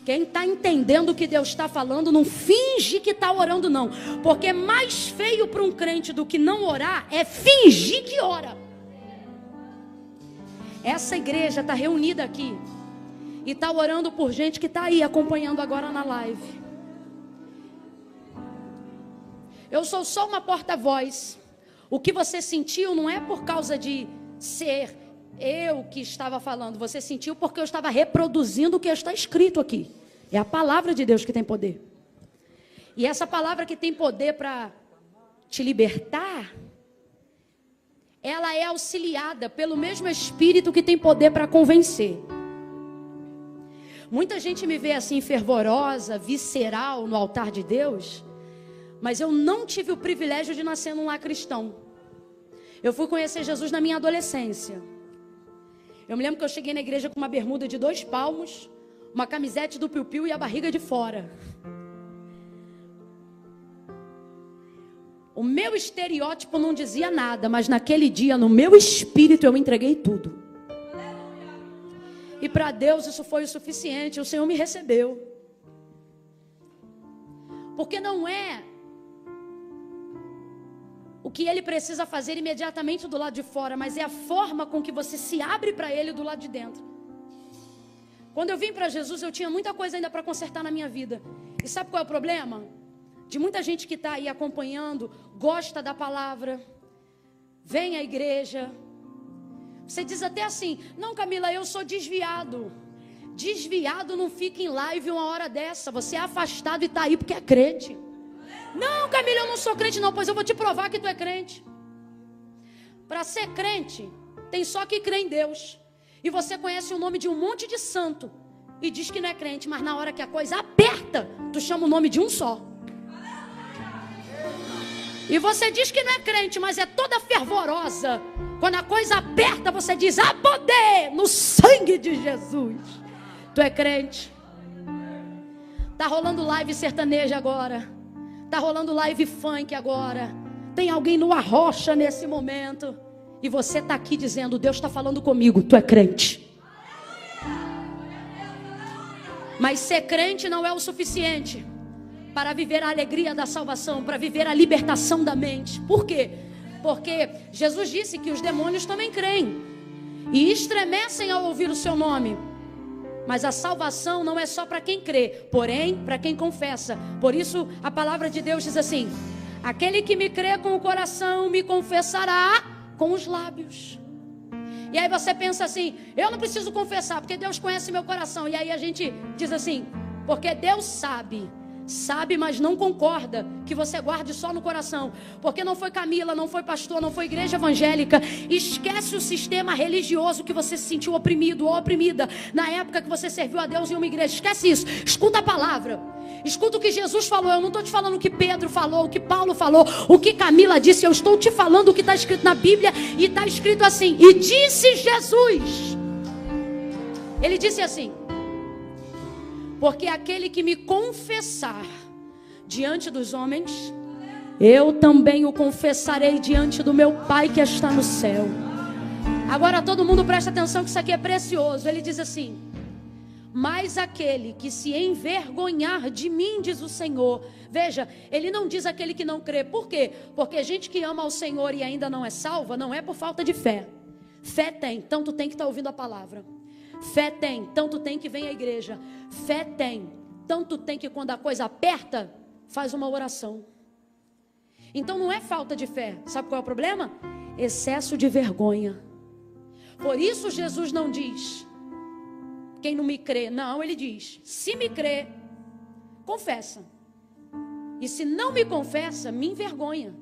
Quem está entendendo o que Deus está falando, não finge que está orando não. Porque mais feio para um crente do que não orar é fingir que ora. Essa igreja está reunida aqui e está orando por gente que está aí acompanhando agora na live. Eu sou só uma porta-voz. O que você sentiu não é por causa de ser eu que estava falando. Você sentiu porque eu estava reproduzindo o que está escrito aqui. É a palavra de Deus que tem poder. E essa palavra que tem poder para te libertar, ela é auxiliada pelo mesmo Espírito que tem poder para convencer. Muita gente me vê assim fervorosa, visceral no altar de Deus, mas eu não tive o privilégio de nascer num lar cristão. Eu fui conhecer Jesus na minha adolescência. Eu me lembro que eu cheguei na igreja com uma bermuda de 2 palmos, uma camisete do piu-piu e a barriga de fora. O meu estereótipo não dizia nada, mas naquele dia, no meu espírito, eu entreguei tudo. E para Deus isso foi o suficiente, o Senhor me recebeu. Porque não é o que Ele precisa fazer imediatamente do lado de fora, mas é a forma com que você se abre para Ele do lado de dentro. Quando eu vim para Jesus, eu tinha muita coisa ainda para consertar na minha vida. E sabe qual é o problema? De muita gente que está aí acompanhando, gosta da palavra, vem à igreja. Você diz até assim: não, Camila, eu sou desviado. Desviado não fica em live uma hora dessa. Você é afastado e está aí porque é crente. Não, Camila, eu não sou crente não, pois eu vou te provar que tu é crente. Para ser crente, tem só que crer em Deus. E você conhece o nome de um monte de santo e diz que não é crente, mas na hora que a coisa aperta, tu chama o nome de um só. E você diz que não é crente, mas é toda fervorosa. Quando a coisa aperta, você diz: há poder no sangue de Jesus. Tu é crente. Tá rolando live sertaneja agora. Tá rolando live funk agora. Tem alguém no arrocha nesse momento. E você está aqui dizendo: Deus está falando comigo. Tu é crente. Mas ser crente não é o suficiente para viver a alegria da salvação, para viver a libertação da mente. Por quê? Porque Jesus disse que os demônios também creem e estremecem ao ouvir o seu nome. Mas a salvação não é só para quem crê, porém para quem confessa. Por isso a palavra de Deus diz assim: aquele que me crê com o coração me confessará com os lábios. E aí você pensa assim: eu não preciso confessar porque Deus conhece meu coração. E aí a gente diz assim: porque Deus sabe, mas não concorda que você guarde só no coração. Porque não foi Camila, não foi pastor, não foi igreja evangélica. Esquece o sistema religioso que você se sentiu oprimido ou oprimida na época que você serviu a Deus em uma igreja. Esquece isso, escuta a palavra. Escuta o que Jesus falou. Eu não estou te falando o que Pedro falou, o que Paulo falou, o que Camila disse. Eu estou te falando o que está escrito na Bíblia. E está escrito assim: e disse Jesus. Ele disse assim: porque aquele que me confessar diante dos homens, eu também o confessarei diante do meu Pai que está no céu. Agora todo mundo presta atenção que isso aqui é precioso. Ele diz assim: mas aquele que se envergonhar de mim, diz o Senhor. Veja, ele não diz aquele que não crê. Por quê? Porque gente que ama ao Senhor e ainda não é salva, não é por falta de fé. Fé tem, então tu tem que estar ouvindo a palavra. Fé tem, então tu tem que vir à igreja. Fé tem, então tu tem que, quando a coisa aperta, faz uma oração. Então não é falta de fé. Sabe qual é o problema? Excesso de vergonha. Por isso Jesus não diz: quem não me crê. Não, ele diz: se me crê, confessa. E se não me confessa, me envergonha.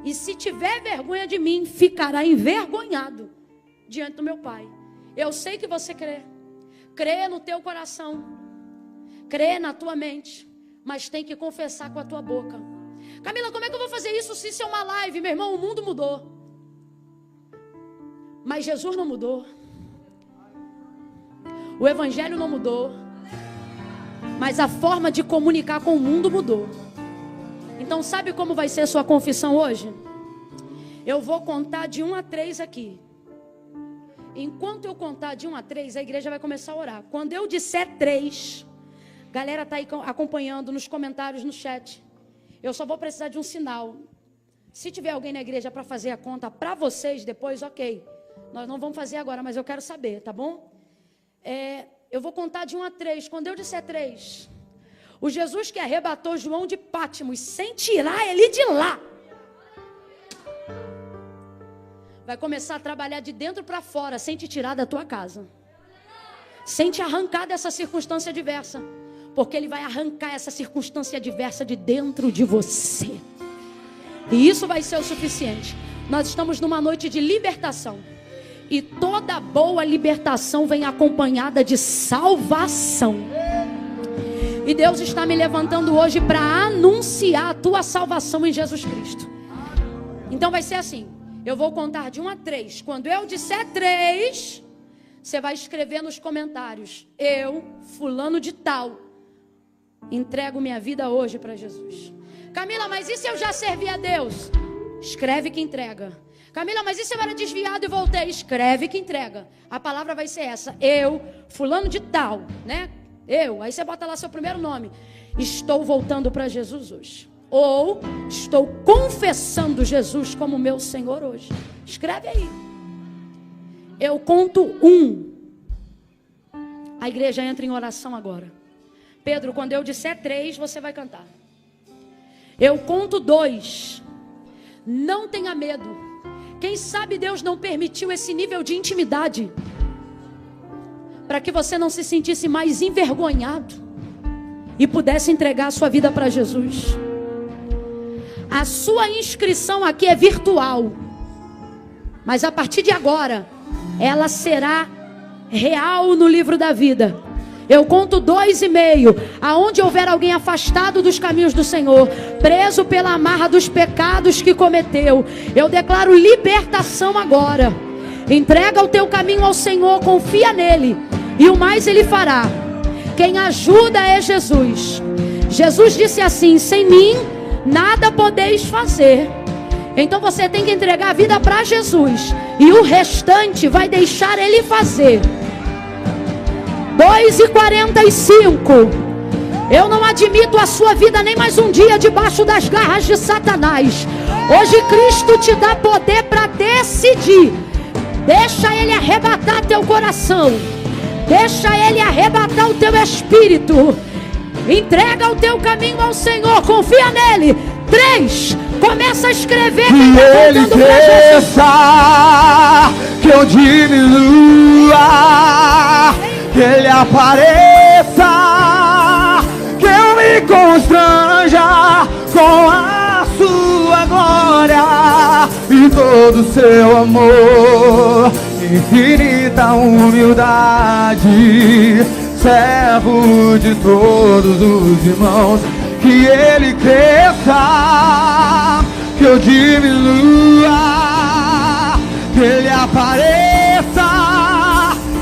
E se tiver vergonha de mim, ficará envergonhado diante do meu Pai. Eu sei que você crê. Crê no teu coração. Crê na tua mente. Mas tem que confessar com a tua boca. Camila, como é que eu vou fazer isso se isso é uma live? Meu irmão, o mundo mudou. Mas Jesus não mudou. O evangelho não mudou, mas a forma de comunicar com o mundo mudou. Então sabe como vai ser a sua confissão hoje? Eu vou contar de 1 a 3 aqui. Enquanto eu contar de 1 a 3, a igreja vai começar a orar. Quando eu disser 3, galera está aí acompanhando nos comentários, no chat. Eu só vou precisar de um sinal. Se tiver alguém na igreja para fazer a conta para vocês depois, ok. Nós não vamos fazer agora, mas eu quero saber, tá bom? Eu vou contar de 1 a 3. Quando eu disser 3, o Jesus que arrebatou João de Pátimos sem tirar ele de lá, vai começar a trabalhar de dentro para fora, sem te tirar da tua casa, sem te arrancar dessa circunstância adversa, porque Ele vai arrancar essa circunstância adversa de dentro de você. E isso vai ser o suficiente. Nós estamos numa noite de libertação, e toda boa libertação vem acompanhada de salvação. E Deus está me levantando hoje para anunciar a tua salvação em Jesus Cristo. Então vai ser assim. Eu vou contar de 1 a 3. Quando eu disser 3, você vai escrever nos comentários: eu, fulano de tal, entrego minha vida hoje para Jesus. Camila, mas e se eu já servi a Deus? Escreve que entrega. Camila, mas e se eu era desviado e voltei? Escreve que entrega. A palavra vai ser essa: eu, fulano de tal, né? Aí você bota lá seu primeiro nome. Estou voltando para Jesus hoje. Ou estou confessando Jesus como meu Senhor hoje. Escreve aí. Eu conto 1. A igreja entra em oração agora. Pedro, quando eu disser 3, você vai cantar. Eu conto 2. Não tenha medo. Quem sabe Deus não permitiu esse nível de intimidade para que você não se sentisse mais envergonhado e pudesse entregar a sua vida para Jesus. A sua inscrição aqui é virtual, mas a partir de agora ela será real no livro da vida. Eu conto 2,5. Aonde houver alguém afastado dos caminhos do Senhor, preso pela amarra dos pecados que cometeu, eu declaro libertação agora. Entrega o teu caminho ao Senhor, confia nele, e o mais Ele fará. Quem ajuda é Jesus. Jesus disse assim: sem mim nada podeis fazer. Então você tem que entregar a vida para Jesus, e o restante vai deixar Ele fazer. 2:45. Eu não admito a sua vida nem mais um dia debaixo das garras de Satanás. Hoje Cristo te dá poder para decidir. Deixa Ele arrebatar teu coração, deixa Ele arrebatar o teu espírito. Entrega o teu caminho ao Senhor, confia nele. 3, começa a escrever. Que Ele cresça, que eu diminua, que Ele apareça, que eu me constranja com a sua glória e todo o seu amor, infinita humildade, servo de todos os irmãos. Que Ele cresça, que eu diminua, que Ele apareça,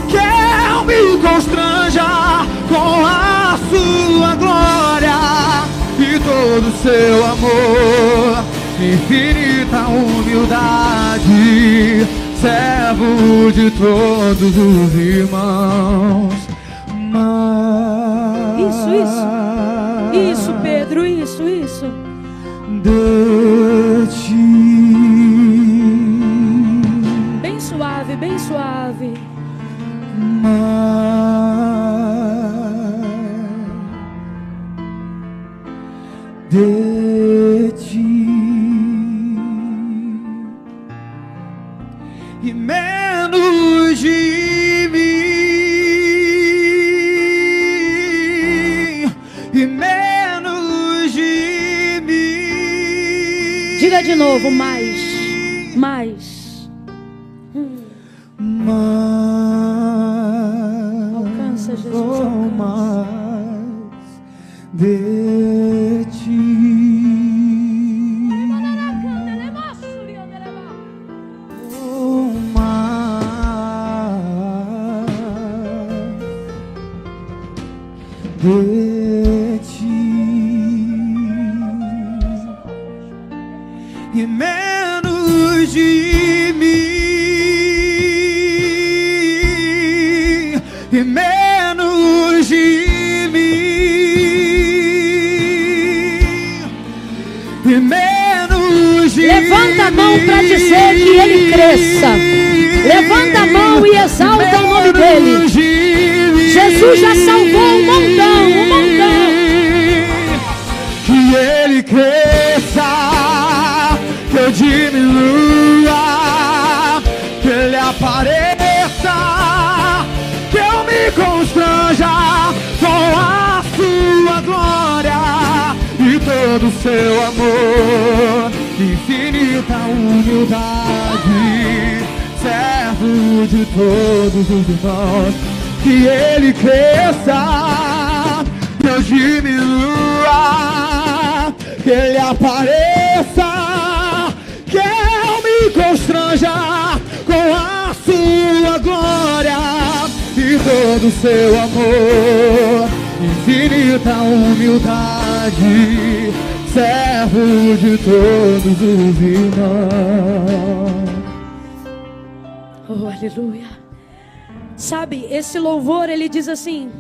que eu me constranja com a sua glória e todo o seu amor, infinita humildade, servo de todos os irmãos. Isso, Pedro, isso. De ti. Bem suave, bem suave. De ti. E menos de mim. E menos de mim. Diga de novo, mais. Alcança, Jesus, alcança. Mais de ti. de ti e menos de mim, e menos de mim, e menos de Levanta a mão para dizer que ele cresça. Levanta a mão e exalta o nome dele. Jesus já salvou um montão, um montão. Que ele cresça, que eu diminua, que ele apareça, que eu me constranja com a sua glória e todo o seu amor, infinita humildade, servo de todos os irmãos. Que ele cresça, que eu diminua, que ele apareça, que eu me constranja com a sua glória e todo o seu amor, infinita humildade, servo de todos os irmãos. Oh, aleluia. Sabe, esse louvor, ele diz assim,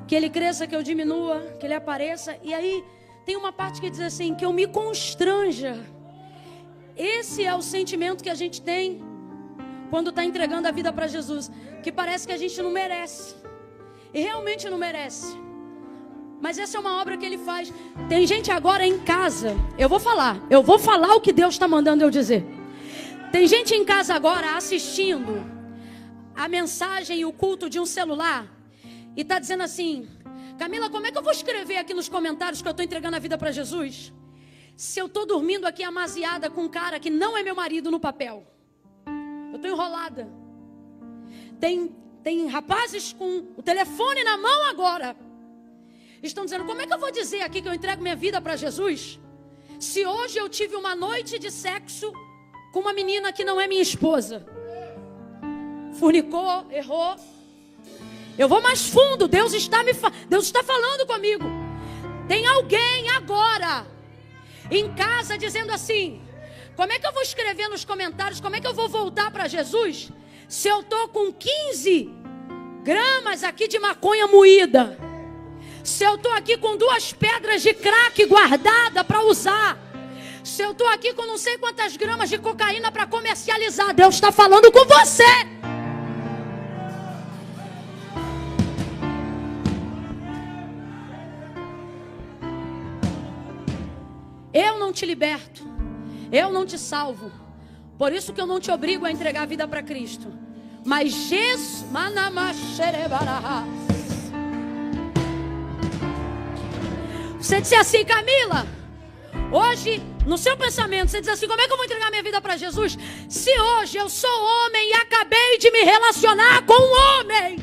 que ele cresça, que eu diminua, que ele apareça. E aí, tem uma parte que diz assim, que eu me constranja. Esse é o sentimento que a gente tem quando está entregando a vida para Jesus. Que parece que a gente não merece. E realmente não merece. Mas essa é uma obra que ele faz. Tem gente agora em casa, eu vou falar o que Deus está mandando eu dizer. Tem gente em casa agora assistindo a mensagem e o culto de um celular e está dizendo assim: Camila, como é que eu vou escrever aqui nos comentários que eu estou entregando a vida para Jesus, se eu estou dormindo aqui amaziada com um cara que não é meu marido no papel? Eu estou enrolada. Tem rapazes com o telefone na mão agora, estão dizendo: como é que eu vou dizer aqui que eu entrego minha vida para Jesus, se hoje eu tive uma noite de sexo com uma menina que não é minha esposa? Fornicou, errou. Eu vou mais fundo. Deus está falando comigo. Tem alguém agora em casa dizendo assim: como é que eu vou escrever nos comentários, como é que eu vou voltar para Jesus, se eu estou com 15 gramas aqui de maconha moída, se eu estou aqui com 2 pedras de crack guardada para usar, se eu estou aqui com não sei quantas gramas de cocaína para comercializar? Deus está falando com você. Eu não te liberto, eu não te salvo, por isso que eu não te obrigo a entregar a vida para Cristo. Mas Jesus, você disse assim: Camila, hoje no seu pensamento você diz assim: como é que eu vou entregar minha vida para Jesus, se hoje eu sou homem e acabei de me relacionar com um homem?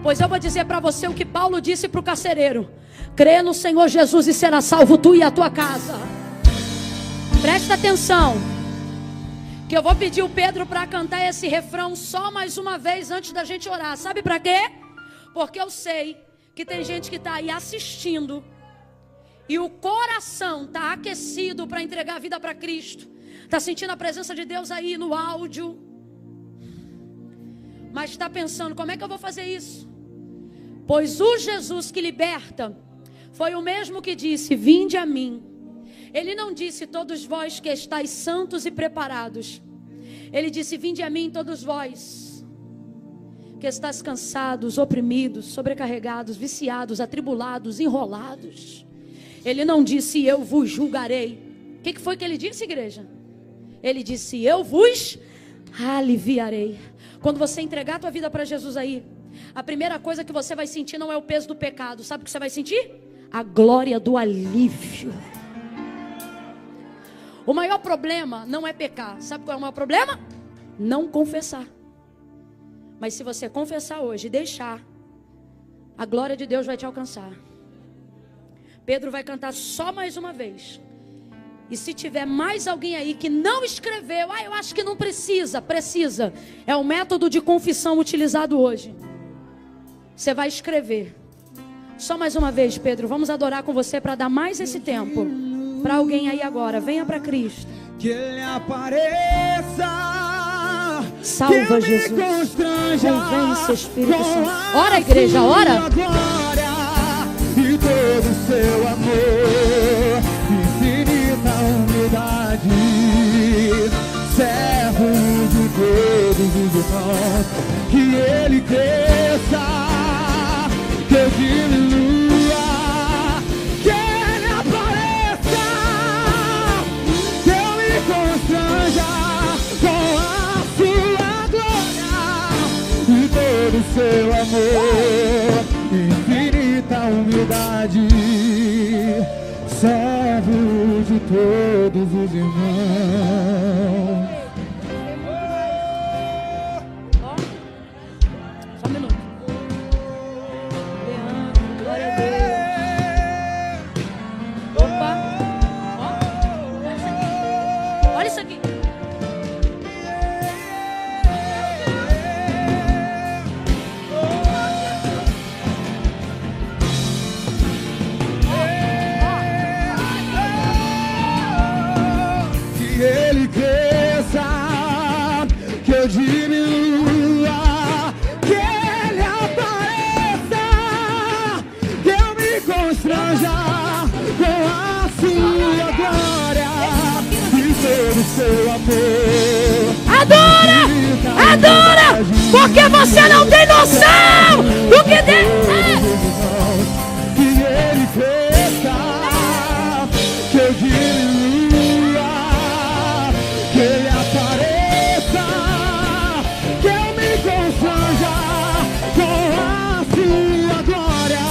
Pois eu vou dizer para você o que Paulo disse para o carcereiro: crê no Senhor Jesus e será salvo tu e a tua casa. Presta atenção, que eu vou pedir o Pedro para cantar esse refrão só mais uma vez antes da gente orar. Sabe para quê? Porque eu sei que tem gente que está aí assistindo e o coração está aquecido para entregar a vida para Cristo, está sentindo a presença de Deus aí no áudio, mas está pensando: como é que eu vou fazer isso? Pois o Jesus que liberta foi o mesmo que disse: vinde a mim. Ele não disse: todos vós que estáis santos e preparados. Ele disse: vinde a mim todos vós que estáis cansados, oprimidos, sobrecarregados, viciados, atribulados, enrolados. Ele não disse: eu vos julgarei. O que foi que ele disse, igreja? Ele disse: eu vos aliviarei. Quando você entregar a tua vida para Jesus aí, a primeira coisa que você vai sentir não é o peso do pecado. Sabe o que você vai sentir? A glória do alívio. O maior problema não é pecar. Sabe qual é o maior problema? Não confessar. Mas se você confessar hoje e deixar, a glória de Deus vai te alcançar. Pedro vai cantar só mais uma vez. E se tiver mais alguém aí que não escreveu: eu acho que não precisa. É o método de confissão utilizado hoje. Você vai escrever. Só mais uma vez, Pedro, vamos adorar com você para dar mais esse tempo. Para alguém aí agora, venha para Cristo. Que Ele apareça. Salva, Jesus. Convence, Espírito Santo. Ora, igreja, ora. E todo o seu amor, infinita humildade, servo de todos os irmãos. Que Ele cresça, que eu diminua, que Ele apareça, que eu me constranja com a sua glória e todo o seu amor, infinita humildade, servo de todos os irmãos. Só um minuto. Glória a Deus. Opa. Olha isso aqui. Que Ele cresça, que eu diminua, que Ele apareça, que eu me constranja com a sua glória e todo o seu amor. Adora! Adora! Porque você não tem noção do que Deus é. Que Ele cresça, que eu diminua, que Ele apareça, que eu me constranja com a sua glória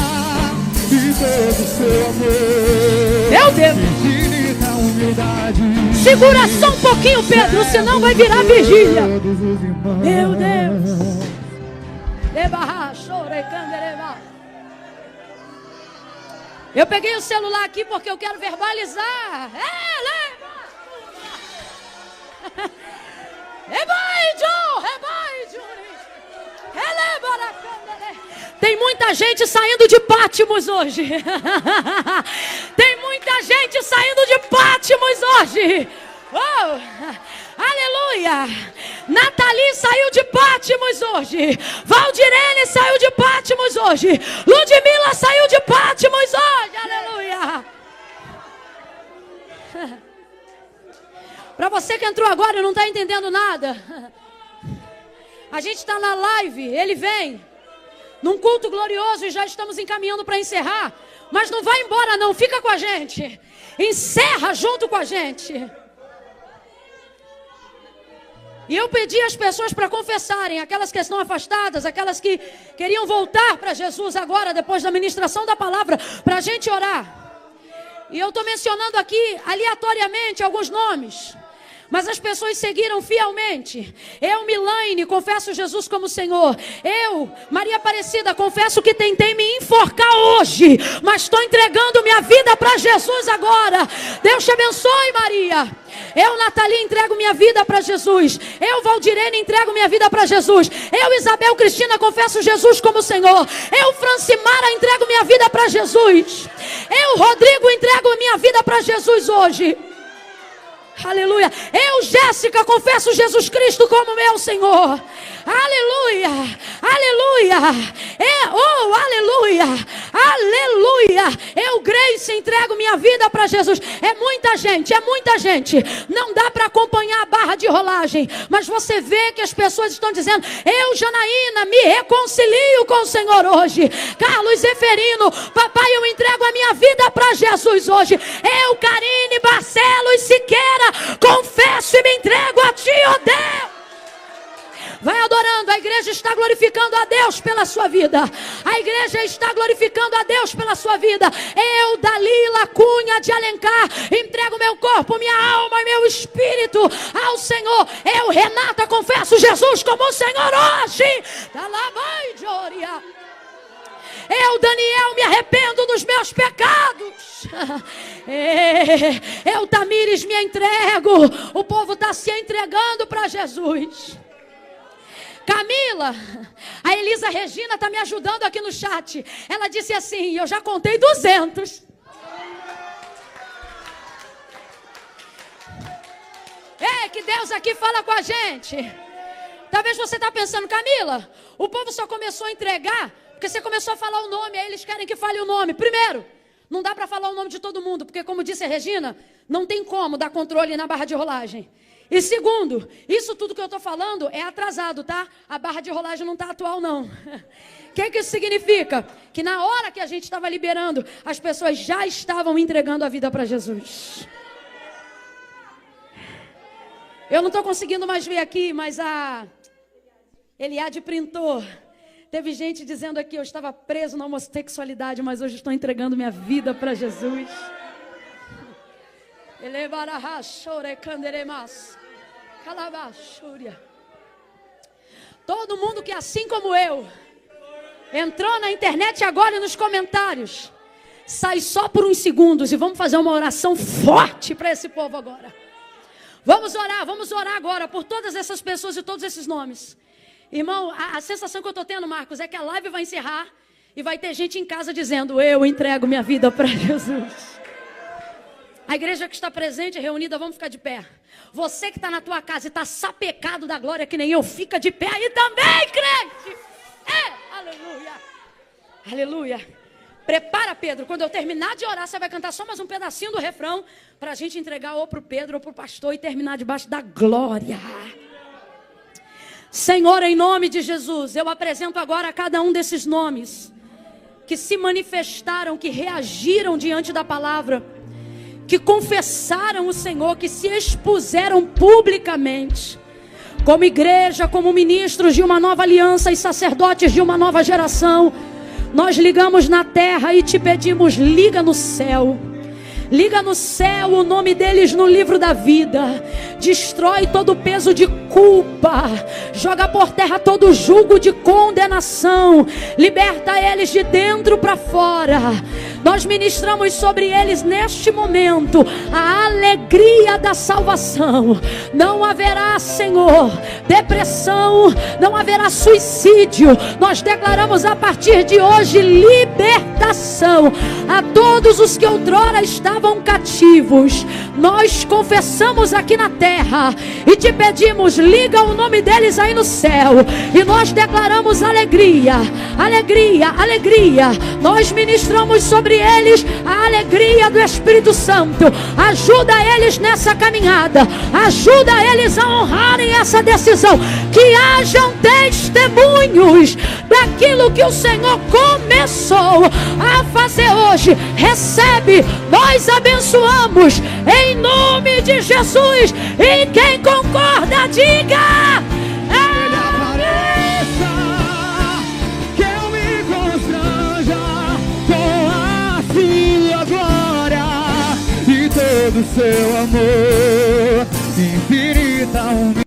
e todo o seu amor. Meu Deus! Infinita humildade. Segura só um pouquinho, Pedro, senão vai virar vigília. Meu Deus! Eu peguei o celular aqui porque eu quero verbalizar. Tem muita gente saindo de Pátimos hoje. Tem muita gente saindo de Pátimos hoje. Oh, aleluia. Nathalie saiu de Pátimos hoje. Valdirene saiu de Pátimos hoje. Ludmila saiu de Pátimos hoje. Aleluia. Para você que entrou agora e não está entendendo nada, a gente está na live, ele vem num culto glorioso e já estamos encaminhando para encerrar. Mas não vai embora não, fica com a gente. Encerra junto com a gente. E eu pedi às pessoas para confessarem, aquelas que estão afastadas, aquelas que queriam voltar para Jesus agora, depois da ministração da palavra, para a gente orar. E eu estou mencionando aqui, aleatoriamente, alguns nomes. Mas as pessoas seguiram fielmente. Eu, Milaine, confesso Jesus como Senhor. Eu, Maria Aparecida, confesso que tentei me enforcar hoje, mas estou entregando minha vida para Jesus agora. Deus te abençoe, Maria. Eu, Nathalie, entrego minha vida para Jesus. Eu, Valdirene, entrego minha vida para Jesus. Eu, Isabel Cristina, confesso Jesus como Senhor. Eu, Francimara, entrego minha vida para Jesus. Eu, Rodrigo, entrego minha vida para Jesus hoje. Aleluia. Eu, Jéssica, confesso Jesus Cristo como meu Senhor. Aleluia. Aleluia. Oh, aleluia. Aleluia. Eu, Grace, entrego minha vida para Jesus. É muita gente, é muita gente. Não dá para acompanhar a barra de rolagem. Mas você vê que as pessoas estão dizendo: eu, Janaína, me reconcilio com o Senhor hoje. Carlos Zeferino, papai, eu entrego a minha vida para Jesus hoje. Eu, Karine Barcelos Siqueira, confesso e me entrego a ti, ó Deus. Vai adorando, a igreja está glorificando a Deus pela sua vida. A igreja está glorificando a Deus pela sua vida. Eu, Dalila Cunha de Alencar, entrego meu corpo, minha alma e meu espírito ao Senhor. Eu, Renata, confesso Jesus como o Senhor hoje. Eu, Daniel, me arrependo dos meus pecados. Eu, Tamires, me entrego. O povo está se entregando para Jesus. Camila, a Elisa Regina está me ajudando aqui no chat. Ela disse assim, eu já contei 200. Ei, que Deus aqui fala com a gente. Talvez você está pensando, Camila, o povo só começou a entregar porque você começou a falar o nome, aí eles querem que fale o nome. Primeiro, não dá para falar o nome de todo mundo, porque como disse a Regina, não tem como dar controle na barra de rolagem. E segundo, isso tudo que eu estou falando é atrasado, tá? A barra de rolagem não está atual, não. O que isso significa? Que na hora que a gente estava liberando, as pessoas já estavam entregando a vida para Jesus. Eu não estou conseguindo mais ver aqui, mas a Eliade printou. Teve gente dizendo aqui, eu estava preso na homossexualidade, mas hoje estou entregando minha vida para Jesus. Todo mundo que assim como eu, entrou na internet agora e nos comentários, sai só por uns segundos e vamos fazer uma oração forte para esse povo agora. Vamos orar agora por todas essas pessoas e todos esses nomes. Irmão, a sensação que eu estou tendo, Marcos, é que a live vai encerrar e vai ter gente em casa dizendo, eu entrego minha vida para Jesus. A igreja que está presente, reunida, vamos ficar de pé. Você que está na tua casa e está sapecado da glória que nem eu, fica de pé aí também, crente. Aleluia. Aleluia. Prepara, Pedro, quando eu terminar de orar, você vai cantar só mais um pedacinho do refrão para a gente entregar ou para o Pedro ou para o pastor e terminar debaixo da glória. Senhor, em nome de Jesus, eu apresento agora a cada um desses nomes que se manifestaram, que reagiram diante da palavra, que confessaram o Senhor, que se expuseram publicamente, como igreja, como ministros de uma nova aliança e sacerdotes de uma nova geração. Nós ligamos na terra e te pedimos, liga no céu. Liga no céu o nome deles no livro da vida. Destrói todo o peso de culpa. Joga por terra todo o jugo de condenação. Liberta eles de dentro para fora. Nós ministramos sobre eles neste momento a alegria da salvação. Não haverá, Senhor, depressão. Não haverá suicídio. Nós declaramos a partir de hoje libertação a todos os que outrora estavam cativos. Nós confessamos aqui na terra e te pedimos, liga o nome deles aí no céu, e nós declaramos alegria, alegria, alegria. Nós ministramos sobre eles a alegria do Espírito Santo. Ajuda eles nessa caminhada, ajuda eles a honrarem essa decisão, que hajam testemunhos daquilo que o Senhor começou a fazer hoje. Recebe, nós abençoamos em nome de Jesus. E quem concorda, diga apareça, que eu me constranja com a sua glória e todo o seu amor infinita.